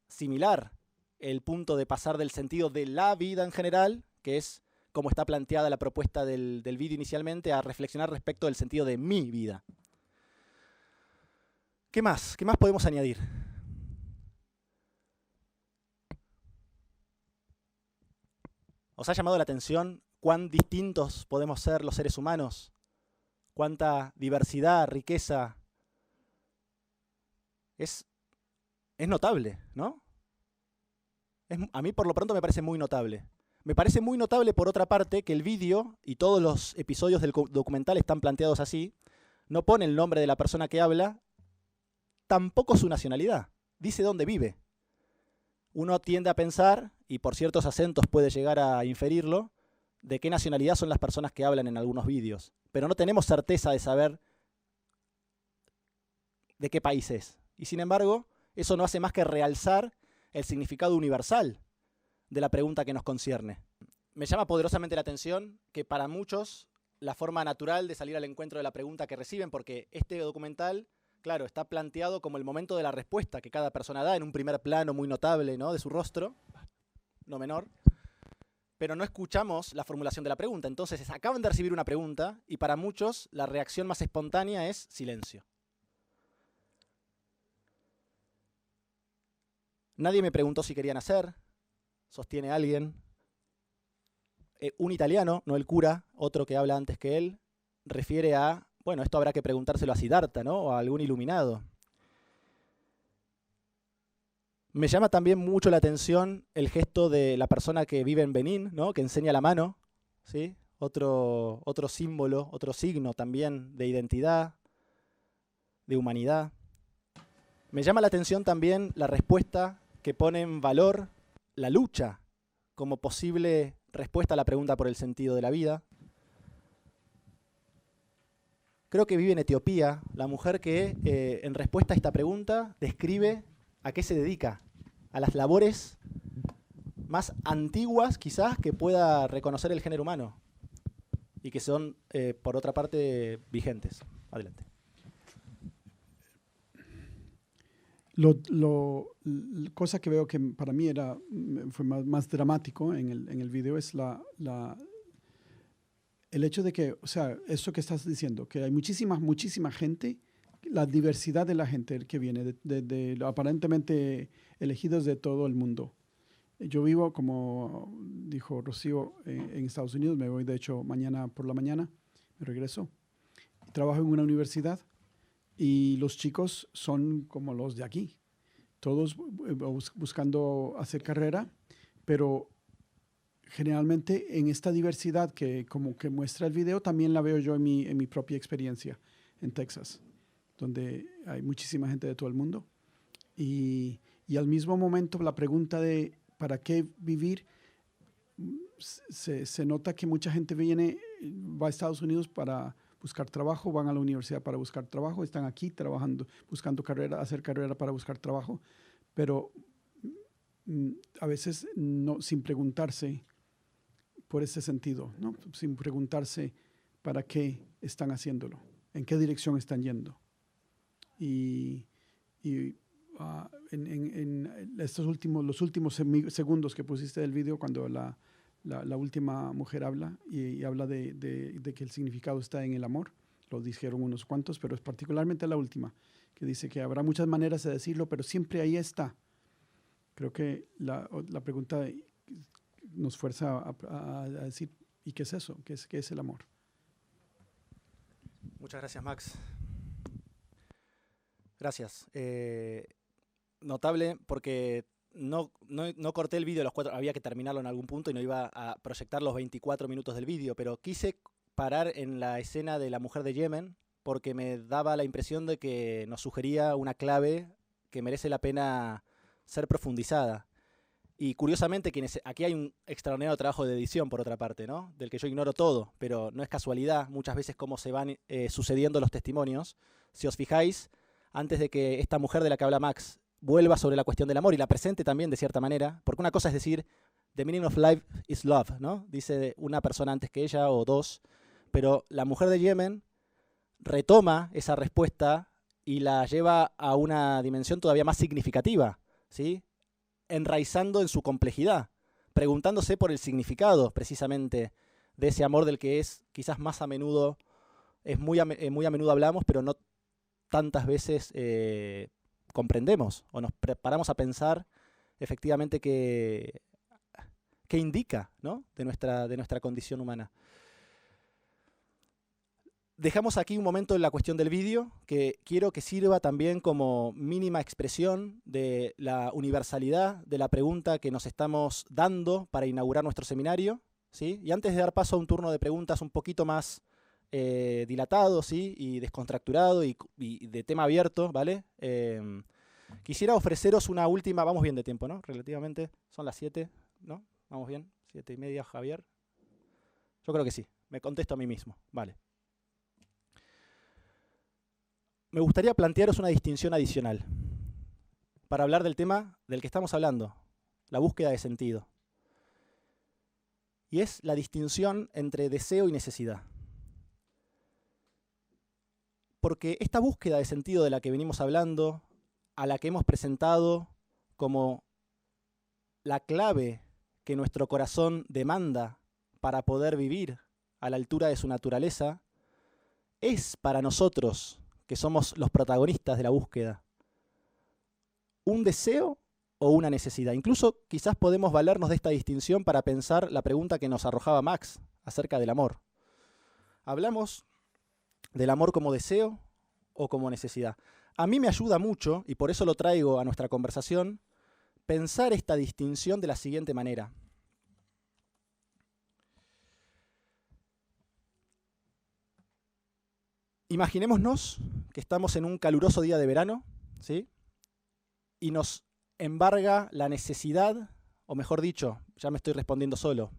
similar el punto de pasar del sentido de la vida en general, que es como está planteada la propuesta del vídeo inicialmente, a reflexionar respecto del sentido de mi vida. ¿Qué más? ¿Qué más podemos añadir? ¿Os ha llamado la atención cuán distintos podemos ser los seres humanos? ¿Cuánta diversidad, riqueza? Es notable, ¿no? A mí por lo pronto me parece muy notable. Me parece muy notable, por otra parte, que el vídeo y todos los episodios del documental están planteados así. No pone el nombre de la persona que habla, tampoco su nacionalidad. Dice dónde vive. Uno tiende a pensar, y por ciertos acentos puede llegar a inferirlo, de qué nacionalidad son las personas que hablan en algunos vídeos. Pero no tenemos certeza de saber de qué país es. Y sin embargo, eso no hace más que realzar el significado universal de la pregunta que nos concierne. Me llama poderosamente la atención que para muchos la forma natural de salir al encuentro de la pregunta que reciben, porque este documental, claro, está planteado como el momento de la respuesta que cada persona da en un primer plano muy notable, ¿no?, de su rostro, no menor, pero no escuchamos la formulación de la pregunta. Entonces acaban de recibir una pregunta y para muchos la reacción más espontánea es silencio. Nadie me preguntó si querían hacer, sostiene alguien. Un italiano, no el cura, otro que habla antes que él, refiere a, bueno, esto habrá que preguntárselo a Siddhartha, ¿no?, o a algún iluminado. Me llama también mucho la atención el gesto de la persona que vive en Benín, ¿no?, que enseña la mano, ¿sí? Otro símbolo, otro signo también de identidad, de humanidad. Me llama la atención también la respuesta que pone en valor la lucha como posible respuesta a la pregunta por el sentido de la vida. Creo que vive en Etiopía la mujer que, en respuesta a esta pregunta, describe a qué se dedica, a las labores más antiguas quizás que pueda reconocer el género humano y que son, por otra parte, vigentes. Adelante. Cosa que veo que para mí fue más dramático en el video es el hecho de que, o sea, eso que estás diciendo, que hay muchísima gente, la diversidad de la gente que viene, de aparentemente elegidos de todo el mundo. Yo vivo, como dijo Rocío, en Estados Unidos. Me voy, de hecho, mañana por la mañana. Me regreso. Trabajo en una universidad y los chicos son como los de aquí. Todos buscando hacer carrera, pero generalmente en esta diversidad que como que muestra el video, también la veo yo en mi propia experiencia en Texas, donde hay muchísima gente de todo el mundo. Y al mismo momento la pregunta de ¿para qué vivir? Se nota que mucha gente va a Estados Unidos para buscar trabajo, van a la universidad para buscar trabajo, están aquí trabajando, buscando carrera, hacer carrera para buscar trabajo, pero a veces no, sin preguntarse por ese sentido, ¿no? Sin preguntarse para qué están haciéndolo, en qué dirección están yendo. En los últimos segundos que pusiste del video, cuando la última mujer habla y habla de que el significado está en el amor, lo dijeron unos cuantos, pero es particularmente la última, que dice que habrá muchas maneras de decirlo, pero siempre ahí está. Creo que la pregunta nos fuerza a decir, ¿y qué es eso? ¿Qué es el amor? Muchas gracias, Max. Gracias. Notable porque no corté el vídeo de los 4, había que terminarlo en algún punto y no iba a proyectar los 24 minutos del vídeo, pero quise parar en la escena de la mujer de Yemen porque me daba la impresión de que nos sugería una clave que merece la pena ser profundizada. Y curiosamente, aquí hay un extraordinario trabajo de edición, por otra parte, ¿no? Del que yo ignoro todo, pero no es casualidad muchas veces cómo se van sucediendo los testimonios. Si os fijáis, antes de que esta mujer de la que habla Max vuelva sobre la cuestión del amor y la presente también de cierta manera, porque una cosa es decir, the meaning of life is love, ¿no? Dice una persona antes que ella o dos, pero la mujer de Yemen retoma esa respuesta y la lleva a una dimensión todavía más significativa, ¿sí? Enraizando en su complejidad, preguntándose por el significado precisamente de ese amor del que es quizás más a menudo, muy a menudo hablamos, pero no tantas veces comprendemos o nos preparamos a pensar efectivamente qué indica, ¿no? de nuestra condición humana. Dejamos aquí un momento en la cuestión del vídeo, que quiero que sirva también como mínima expresión de la universalidad de la pregunta que nos estamos dando para inaugurar nuestro seminario, ¿sí? Y antes de dar paso a un turno de preguntas un poquito más dilatado, ¿sí? Y descontracturado y de tema abierto, ¿vale? Quisiera ofreceros una última, vamos bien de tiempo, ¿no? Relativamente, son las 7, ¿no? Vamos bien, 7:30, Javier. Yo creo que sí, me contesto a mí mismo, vale. Me gustaría plantearos una distinción adicional para hablar del tema del que estamos hablando, la búsqueda de sentido. Y es la distinción entre deseo y necesidad. Porque esta búsqueda de sentido de la que venimos hablando, a la que hemos presentado como la clave que nuestro corazón demanda para poder vivir a la altura de su naturaleza, es para nosotros, que somos los protagonistas de la búsqueda, un deseo o una necesidad. Incluso quizás podemos valernos de esta distinción para pensar la pregunta que nos arrojaba Max acerca del amor. ¿Hablamos del amor como deseo o como necesidad? A mí me ayuda mucho, y por eso lo traigo a nuestra conversación, pensar esta distinción de la siguiente manera. Imaginémonos que estamos en un caluroso día de verano, ¿sí? Y nos embarga la necesidad, o mejor dicho, ya me estoy respondiendo solo,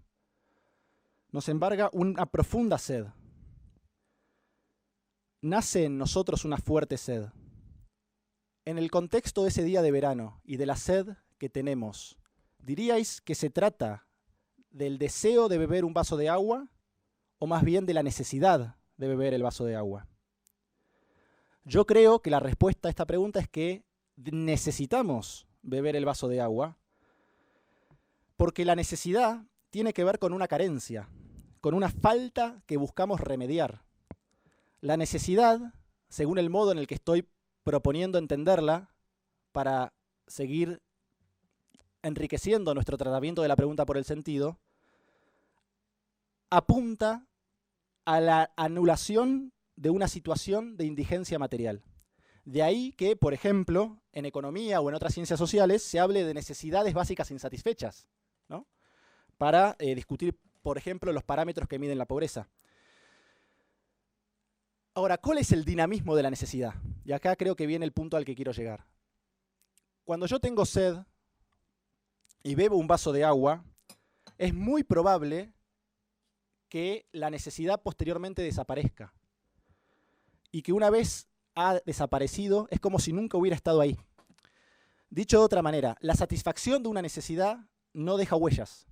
nos embarga una profunda sed. Nace en nosotros una fuerte sed. En el contexto de ese día de verano y de la sed que tenemos, ¿diríais que se trata del deseo de beber un vaso de agua o más bien de la necesidad de beber el vaso de agua? Yo creo que la respuesta a esta pregunta es que necesitamos beber el vaso de agua porque la necesidad tiene que ver con una carencia, con una falta que buscamos remediar. La necesidad, según el modo en el que estoy proponiendo entenderla, para seguir enriqueciendo nuestro tratamiento de la pregunta por el sentido, apunta a la anulación de una situación de indigencia material. De ahí que, por ejemplo, en economía o en otras ciencias sociales se hable de necesidades básicas insatisfechas, ¿no? Para discutir, por ejemplo, los parámetros que miden la pobreza. Ahora, ¿cuál es el dinamismo de la necesidad? Y acá creo que viene el punto al que quiero llegar. Cuando yo tengo sed y bebo un vaso de agua, es muy probable que la necesidad posteriormente desaparezca. Y que una vez ha desaparecido, es como si nunca hubiera estado ahí. Dicho de otra manera, la satisfacción de una necesidad no deja huellas.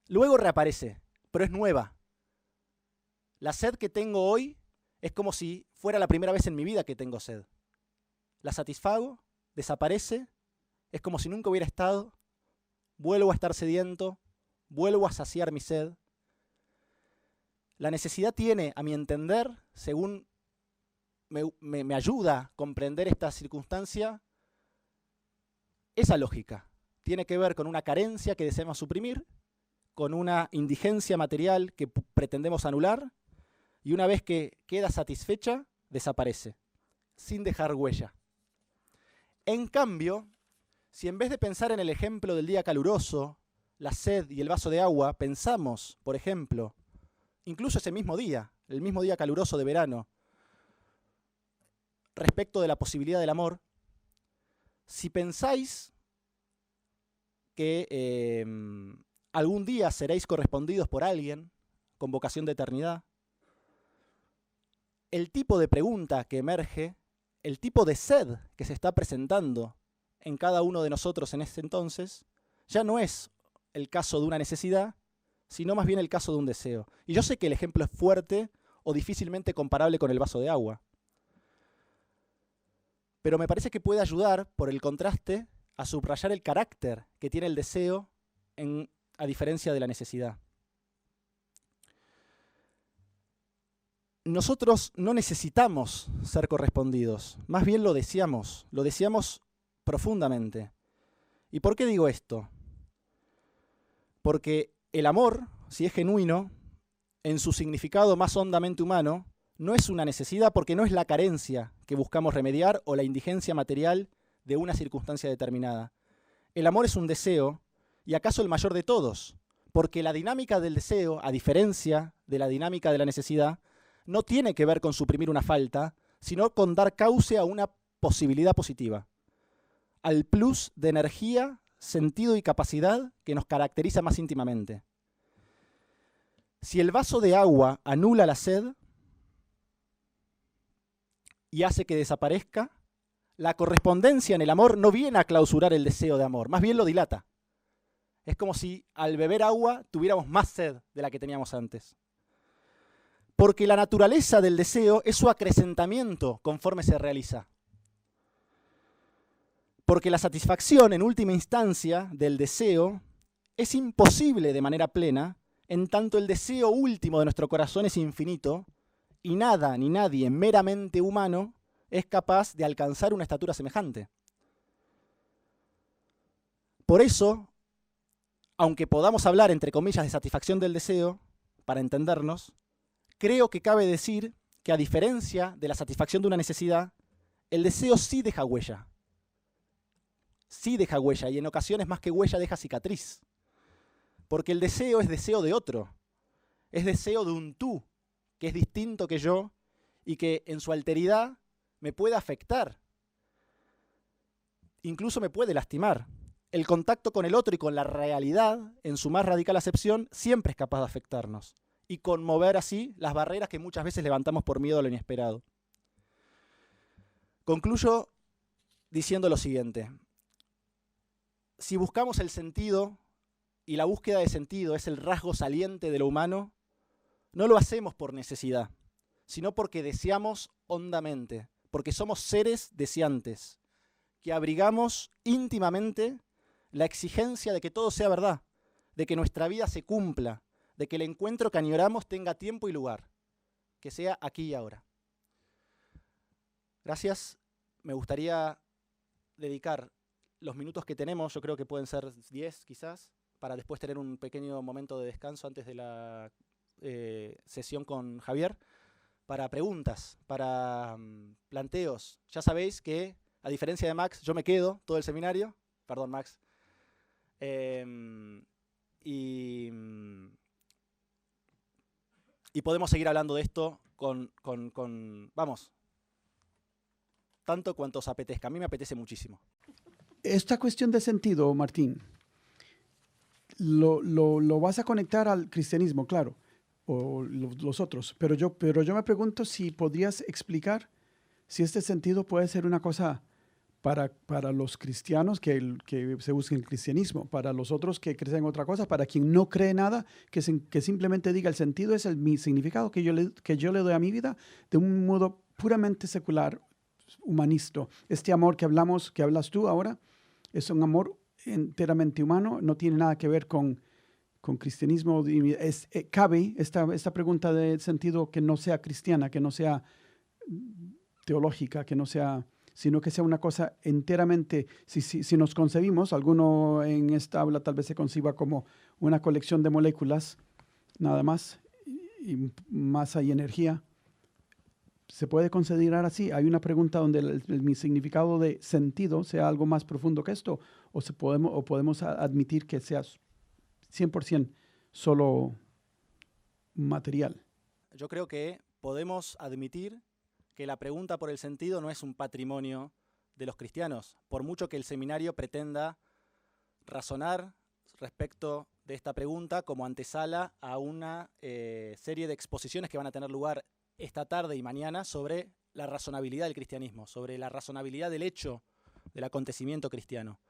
Luego reaparece, pero es nueva. La sed que tengo hoy es como si fuera la primera vez en mi vida que tengo sed. La satisfago, desaparece, es como si nunca hubiera estado, vuelvo a estar sediento, vuelvo a saciar mi sed. La necesidad tiene, a mi entender, según me ayuda a comprender esta circunstancia, esa lógica. Tiene que ver con una carencia que deseamos suprimir, con una indigencia material que pretendemos anular, y una vez que queda satisfecha, desaparece, sin dejar huella. En cambio, si en vez de pensar en el ejemplo del día caluroso, la sed y el vaso de agua, pensamos, por ejemplo, incluso ese mismo día, el mismo día caluroso de verano, respecto de la posibilidad del amor, si pensáis que algún día seréis correspondidos por alguien con vocación de eternidad, el tipo de pregunta que emerge, el tipo de sed que se está presentando en cada uno de nosotros en ese entonces, ya no es el caso de una necesidad, sino más bien el caso de un deseo. Y yo sé que el ejemplo es fuerte o difícilmente comparable con el vaso de agua, pero me parece que puede ayudar, por el contraste, a subrayar el carácter que tiene el deseo a diferencia de la necesidad. Nosotros no necesitamos ser correspondidos, más bien lo deseamos profundamente. ¿Y por qué digo esto? Porque el amor, si es genuino, en su significado más hondamente humano, no es una necesidad porque no es la carencia que buscamos remediar o la indigencia material de una circunstancia determinada. El amor es un deseo, y acaso el mayor de todos, porque la dinámica del deseo, a diferencia de la dinámica de la necesidad, no tiene que ver con suprimir una falta, sino con dar cauce a una posibilidad positiva, al plus de energía, sentido y capacidad que nos caracteriza más íntimamente. Si el vaso de agua anula la sed y hace que desaparezca, la correspondencia en el amor no viene a clausurar el deseo de amor, más bien lo dilata. Es como si al beber agua tuviéramos más sed de la que teníamos antes. Porque la naturaleza del deseo es su acrecentamiento conforme se realiza. Porque la satisfacción en última instancia del deseo es imposible de manera plena, en tanto el deseo último de nuestro corazón es infinito y nada ni nadie meramente humano es capaz de alcanzar una estatura semejante. Por eso, aunque podamos hablar entre comillas de satisfacción del deseo, para entendernos, creo que cabe decir que a diferencia de la satisfacción de una necesidad, el deseo sí deja huella. Sí deja huella y en ocasiones más que huella deja cicatriz. Porque el deseo es deseo de otro. Es deseo de un tú, que es distinto que yo y que en su alteridad me puede afectar. Incluso me puede lastimar. El contacto con el otro y con la realidad, en su más radical acepción, siempre es capaz de afectarnos y conmover así las barreras que muchas veces levantamos por miedo a lo inesperado. Concluyo diciendo lo siguiente. Si buscamos el sentido, y la búsqueda de sentido es el rasgo saliente de lo humano, no lo hacemos por necesidad, sino porque deseamos hondamente, porque somos seres deseantes, que abrigamos íntimamente la exigencia de que todo sea verdad, de que nuestra vida se cumpla, de que el encuentro que añoramos tenga tiempo y lugar, que sea aquí y ahora. Gracias. Me gustaría dedicar los minutos que tenemos, yo creo que pueden ser 10 quizás, para después tener un pequeño momento de descanso antes de la sesión con Javier, para preguntas, para planteos. Ya sabéis que, a diferencia de Max, yo me quedo todo el seminario. Perdón, Max. Y podemos seguir hablando de esto vamos, tanto cuanto os apetezca. A mí me apetece muchísimo. Esta cuestión de sentido, Martín, lo vas a conectar al cristianismo, claro, o los otros, pero yo me pregunto si podrías explicar si este sentido puede ser una cosa para los cristianos que se busquen el cristianismo, para los otros que creen en otra cosa, para quien no cree nada, que simplemente diga el sentido es mi significado que yo le doy a mi vida de un modo puramente secular, humanista. Este amor que hablas tú ahora, es un amor enteramente humano, no tiene nada que ver con cristianismo. Cabe esta pregunta de sentido que no sea cristiana, que no sea teológica, que no sea, sino que sea una cosa enteramente, si nos concebimos, alguno en esta aula tal vez se conciba como una colección de moléculas, nada más, y masa y energía. ¿Se puede considerar así? ¿Hay una pregunta donde mi significado de sentido sea algo más profundo que esto? ¿O podemos admitir que sea 100% solo material? Yo creo que podemos admitir que la pregunta por el sentido no es un patrimonio de los cristianos, por mucho que el seminario pretenda razonar respecto de esta pregunta como antesala a una serie de exposiciones que van a tener lugar esta tarde y mañana sobre la razonabilidad del cristianismo, sobre la razonabilidad del hecho del acontecimiento cristiano.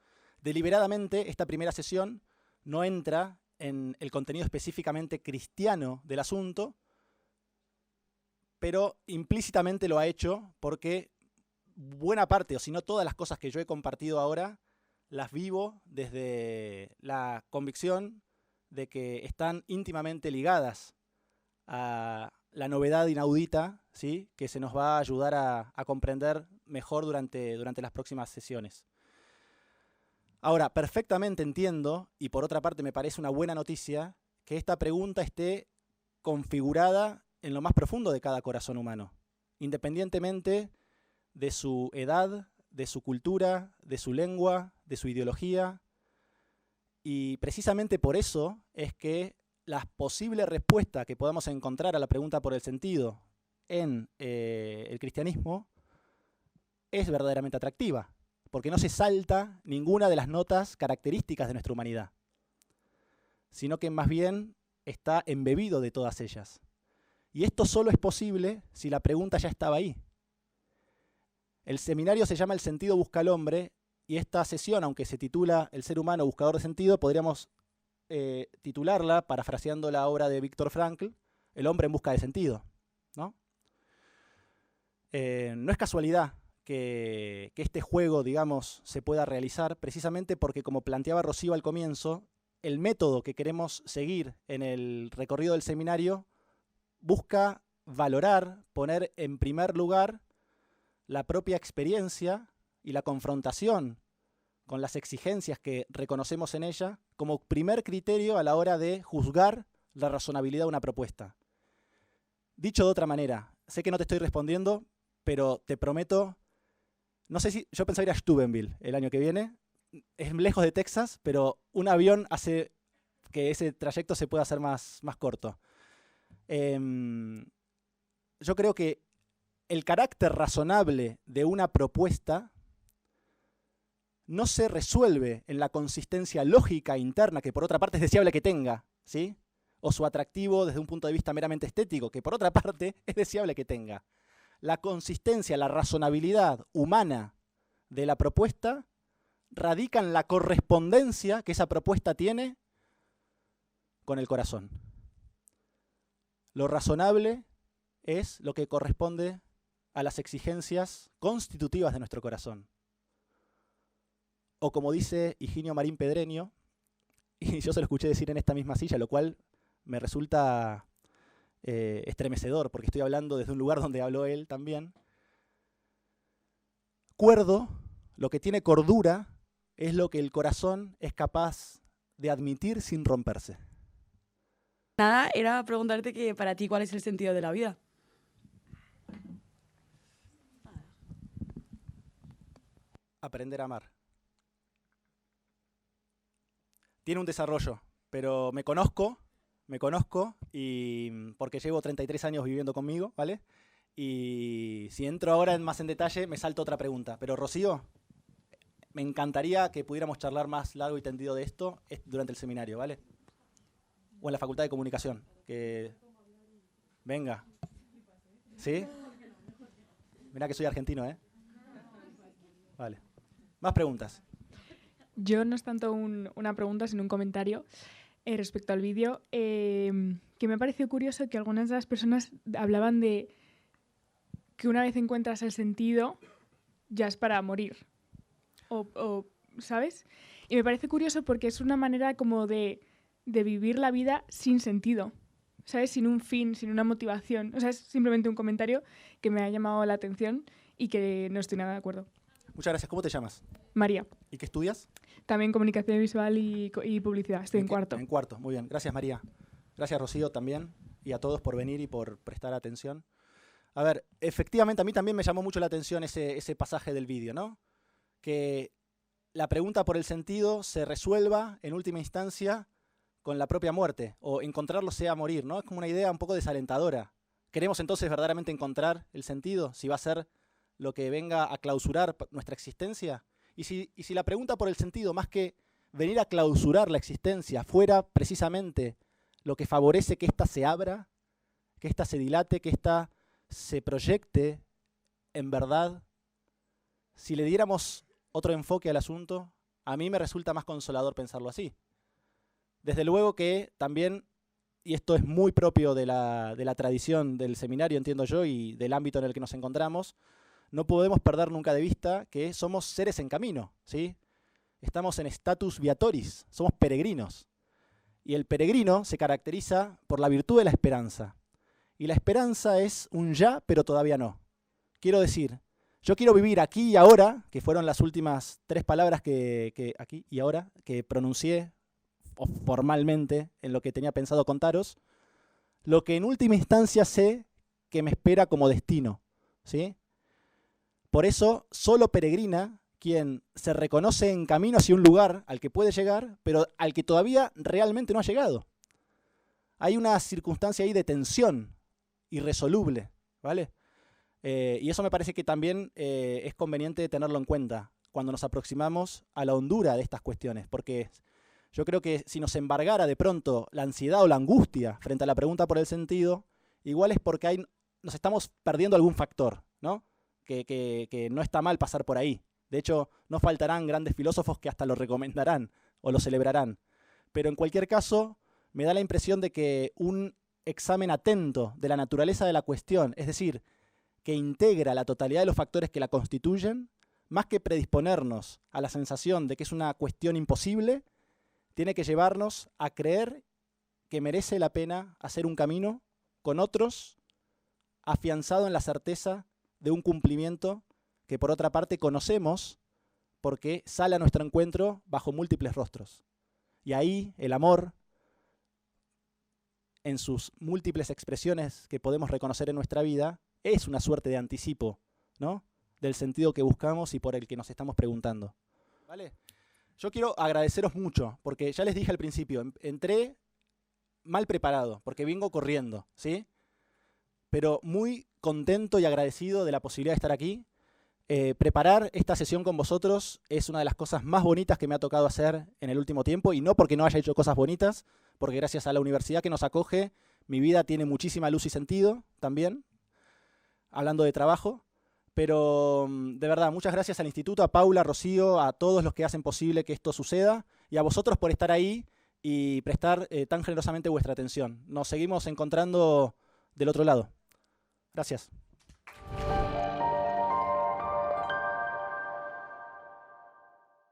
Deliberadamente, esta primera sesión no entra en el contenido específicamente cristiano del asunto, pero implícitamente lo ha hecho porque buena parte, o si no todas las cosas que yo he compartido ahora, las vivo desde la convicción de que están íntimamente ligadas a la novedad inaudita, ¿sí?, que se nos va a ayudar a comprender mejor durante las próximas sesiones. Ahora, perfectamente entiendo, y por otra parte me parece una buena noticia, que esta pregunta esté configurada en lo más profundo de cada corazón humano, independientemente de su edad, de su cultura, de su lengua, de su ideología. Y precisamente por eso es que la posible respuesta que podamos encontrar a la pregunta por el sentido en el cristianismo es verdaderamente atractiva, porque no se salta ninguna de las notas características de nuestra humanidad, sino que más bien está embebido de todas ellas. Y esto solo es posible si la pregunta ya estaba ahí. El seminario se llama El sentido busca al hombre, y esta sesión, aunque se titula El ser humano buscador de sentido, podríamos titularla, parafraseando la obra de Viktor Frankl, El hombre en busca de sentido, ¿no? No es casualidad que este juego, digamos, se pueda realizar, precisamente porque, como planteaba Rocío al comienzo, el método que queremos seguir en el recorrido del seminario busca valorar, poner en primer lugar la propia experiencia y la confrontación con las exigencias que reconocemos en ella como primer criterio a la hora de juzgar la razonabilidad de una propuesta. Dicho de otra manera, sé que no te estoy respondiendo, pero te prometo, no sé si, yo pensaba ir a Steubenville el año que viene, es lejos de Texas, pero un avión hace que ese trayecto se pueda hacer más corto. Yo creo que el carácter razonable de una propuesta no se resuelve en la consistencia lógica interna, que por otra parte es deseable que tenga, ¿sí?, o su atractivo desde un punto de vista meramente estético, que por otra parte es deseable que tenga. La consistencia, la razonabilidad humana de la propuesta radica en la correspondencia que esa propuesta tiene con el corazón. Lo razonable es lo que corresponde a las exigencias constitutivas de nuestro corazón. O como dice Higinio Marín Pedreño, y yo se lo escuché decir en esta misma silla, lo cual me resulta estremecedor, porque estoy hablando desde un lugar donde habló él también. Cuerdo, lo que tiene cordura, es lo que el corazón es capaz de admitir sin romperse. Nada, era preguntarte que para ti cuál es el sentido de la vida. Aprender a amar. Tiene un desarrollo, pero me conozco y porque llevo 33 años viviendo conmigo, ¿vale? Y si entro ahora más en detalle, me salto otra pregunta. Pero Rocío, me encantaría que pudiéramos charlar más largo y tendido de esto durante el seminario, ¿vale? O en la Facultad de Comunicación. Que venga. ¿Sí? Mirá que soy argentino, ¿eh? Vale. Más preguntas. Yo no es tanto una pregunta, sino un comentario respecto al vídeo, que me pareció curioso que algunas de las personas hablaban de que una vez encuentras el sentido, ya es para morir. ¿Sabes? Y me parece curioso porque es una manera como de vivir la vida sin sentido, ¿sabes? Sin un fin, sin una motivación. O sea, es simplemente un comentario que me ha llamado la atención y que no estoy nada de acuerdo. Muchas gracias. ¿Cómo te llamas? María. ¿Y qué estudias? También comunicación visual y publicidad. Estoy en cuarto. En cuarto, muy bien. Gracias, María. Gracias, Rocío, también. Y a todos por venir y por prestar atención. A ver, efectivamente, a mí también me llamó mucho la atención ese pasaje del vídeo, ¿no? Que la pregunta por el sentido se resuelva, en última instancia, con la propia muerte. O encontrarlo sea morir, ¿no? Es como una idea un poco desalentadora. ¿Queremos entonces verdaderamente encontrar el sentido? Si va a ser lo que venga a clausurar nuestra existencia. Y si la pregunta por el sentido, más que venir a clausurar la existencia, fuera precisamente lo que favorece que ésta se abra, que ésta se dilate, que ésta se proyecte en verdad, si le diéramos otro enfoque al asunto, a mí me resulta más consolador pensarlo así. Desde luego que también, y esto es muy propio de la tradición del seminario, entiendo yo, y del ámbito en el que nos encontramos, no podemos perder nunca de vista que somos seres en camino, ¿sí? Estamos en status viatoris, somos peregrinos. Y el peregrino se caracteriza por la virtud de la esperanza. Y la esperanza es un ya, pero todavía no. Quiero decir, yo quiero vivir aquí y ahora, que fueron las últimas 3 palabras que aquí y ahora, que pronuncié formalmente en lo que tenía pensado contaros, lo que en última instancia sé que me espera como destino, ¿sí? Por eso, solo peregrina quien se reconoce en camino hacia un lugar al que puede llegar, pero al que todavía realmente no ha llegado. Hay una circunstancia ahí de tensión irresoluble, ¿vale? Y eso me parece que también es conveniente tenerlo en cuenta cuando nos aproximamos a la hondura de estas cuestiones, porque yo creo que si nos embargara de pronto la ansiedad o la angustia frente a la pregunta por el sentido, igual es porque nos estamos perdiendo algún factor, ¿no? Que no está mal pasar por ahí. De hecho, no faltarán grandes filósofos que hasta lo recomendarán o lo celebrarán. Pero en cualquier caso, me da la impresión de que un examen atento de la naturaleza de la cuestión, es decir, que integra la totalidad de los factores que la constituyen, más que predisponernos a la sensación de que es una cuestión imposible, tiene que llevarnos a creer que merece la pena hacer un camino con otros afianzado en la certeza de un cumplimiento que por otra parte conocemos porque sale a nuestro encuentro bajo múltiples rostros. Y ahí el amor, en sus múltiples expresiones que podemos reconocer en nuestra vida, es una suerte de anticipo, ¿no?, del sentido que buscamos y por el que nos estamos preguntando. ¿Vale? Yo quiero agradeceros mucho, porque ya les dije al principio, entré mal preparado, porque vengo corriendo, ¿sí? Pero muy contento y agradecido de la posibilidad de estar aquí. Preparar esta sesión con vosotros es una de las cosas más bonitas que me ha tocado hacer en el último tiempo, y no porque no haya hecho cosas bonitas, porque gracias a la universidad que nos acoge, mi vida tiene muchísima luz y sentido también, hablando de trabajo. Pero de verdad, muchas gracias al Instituto, a Paula, a Rocío, a todos los que hacen posible que esto suceda, y a vosotros por estar ahí y prestar tan generosamente vuestra atención. Nos seguimos encontrando del otro lado. Gracias.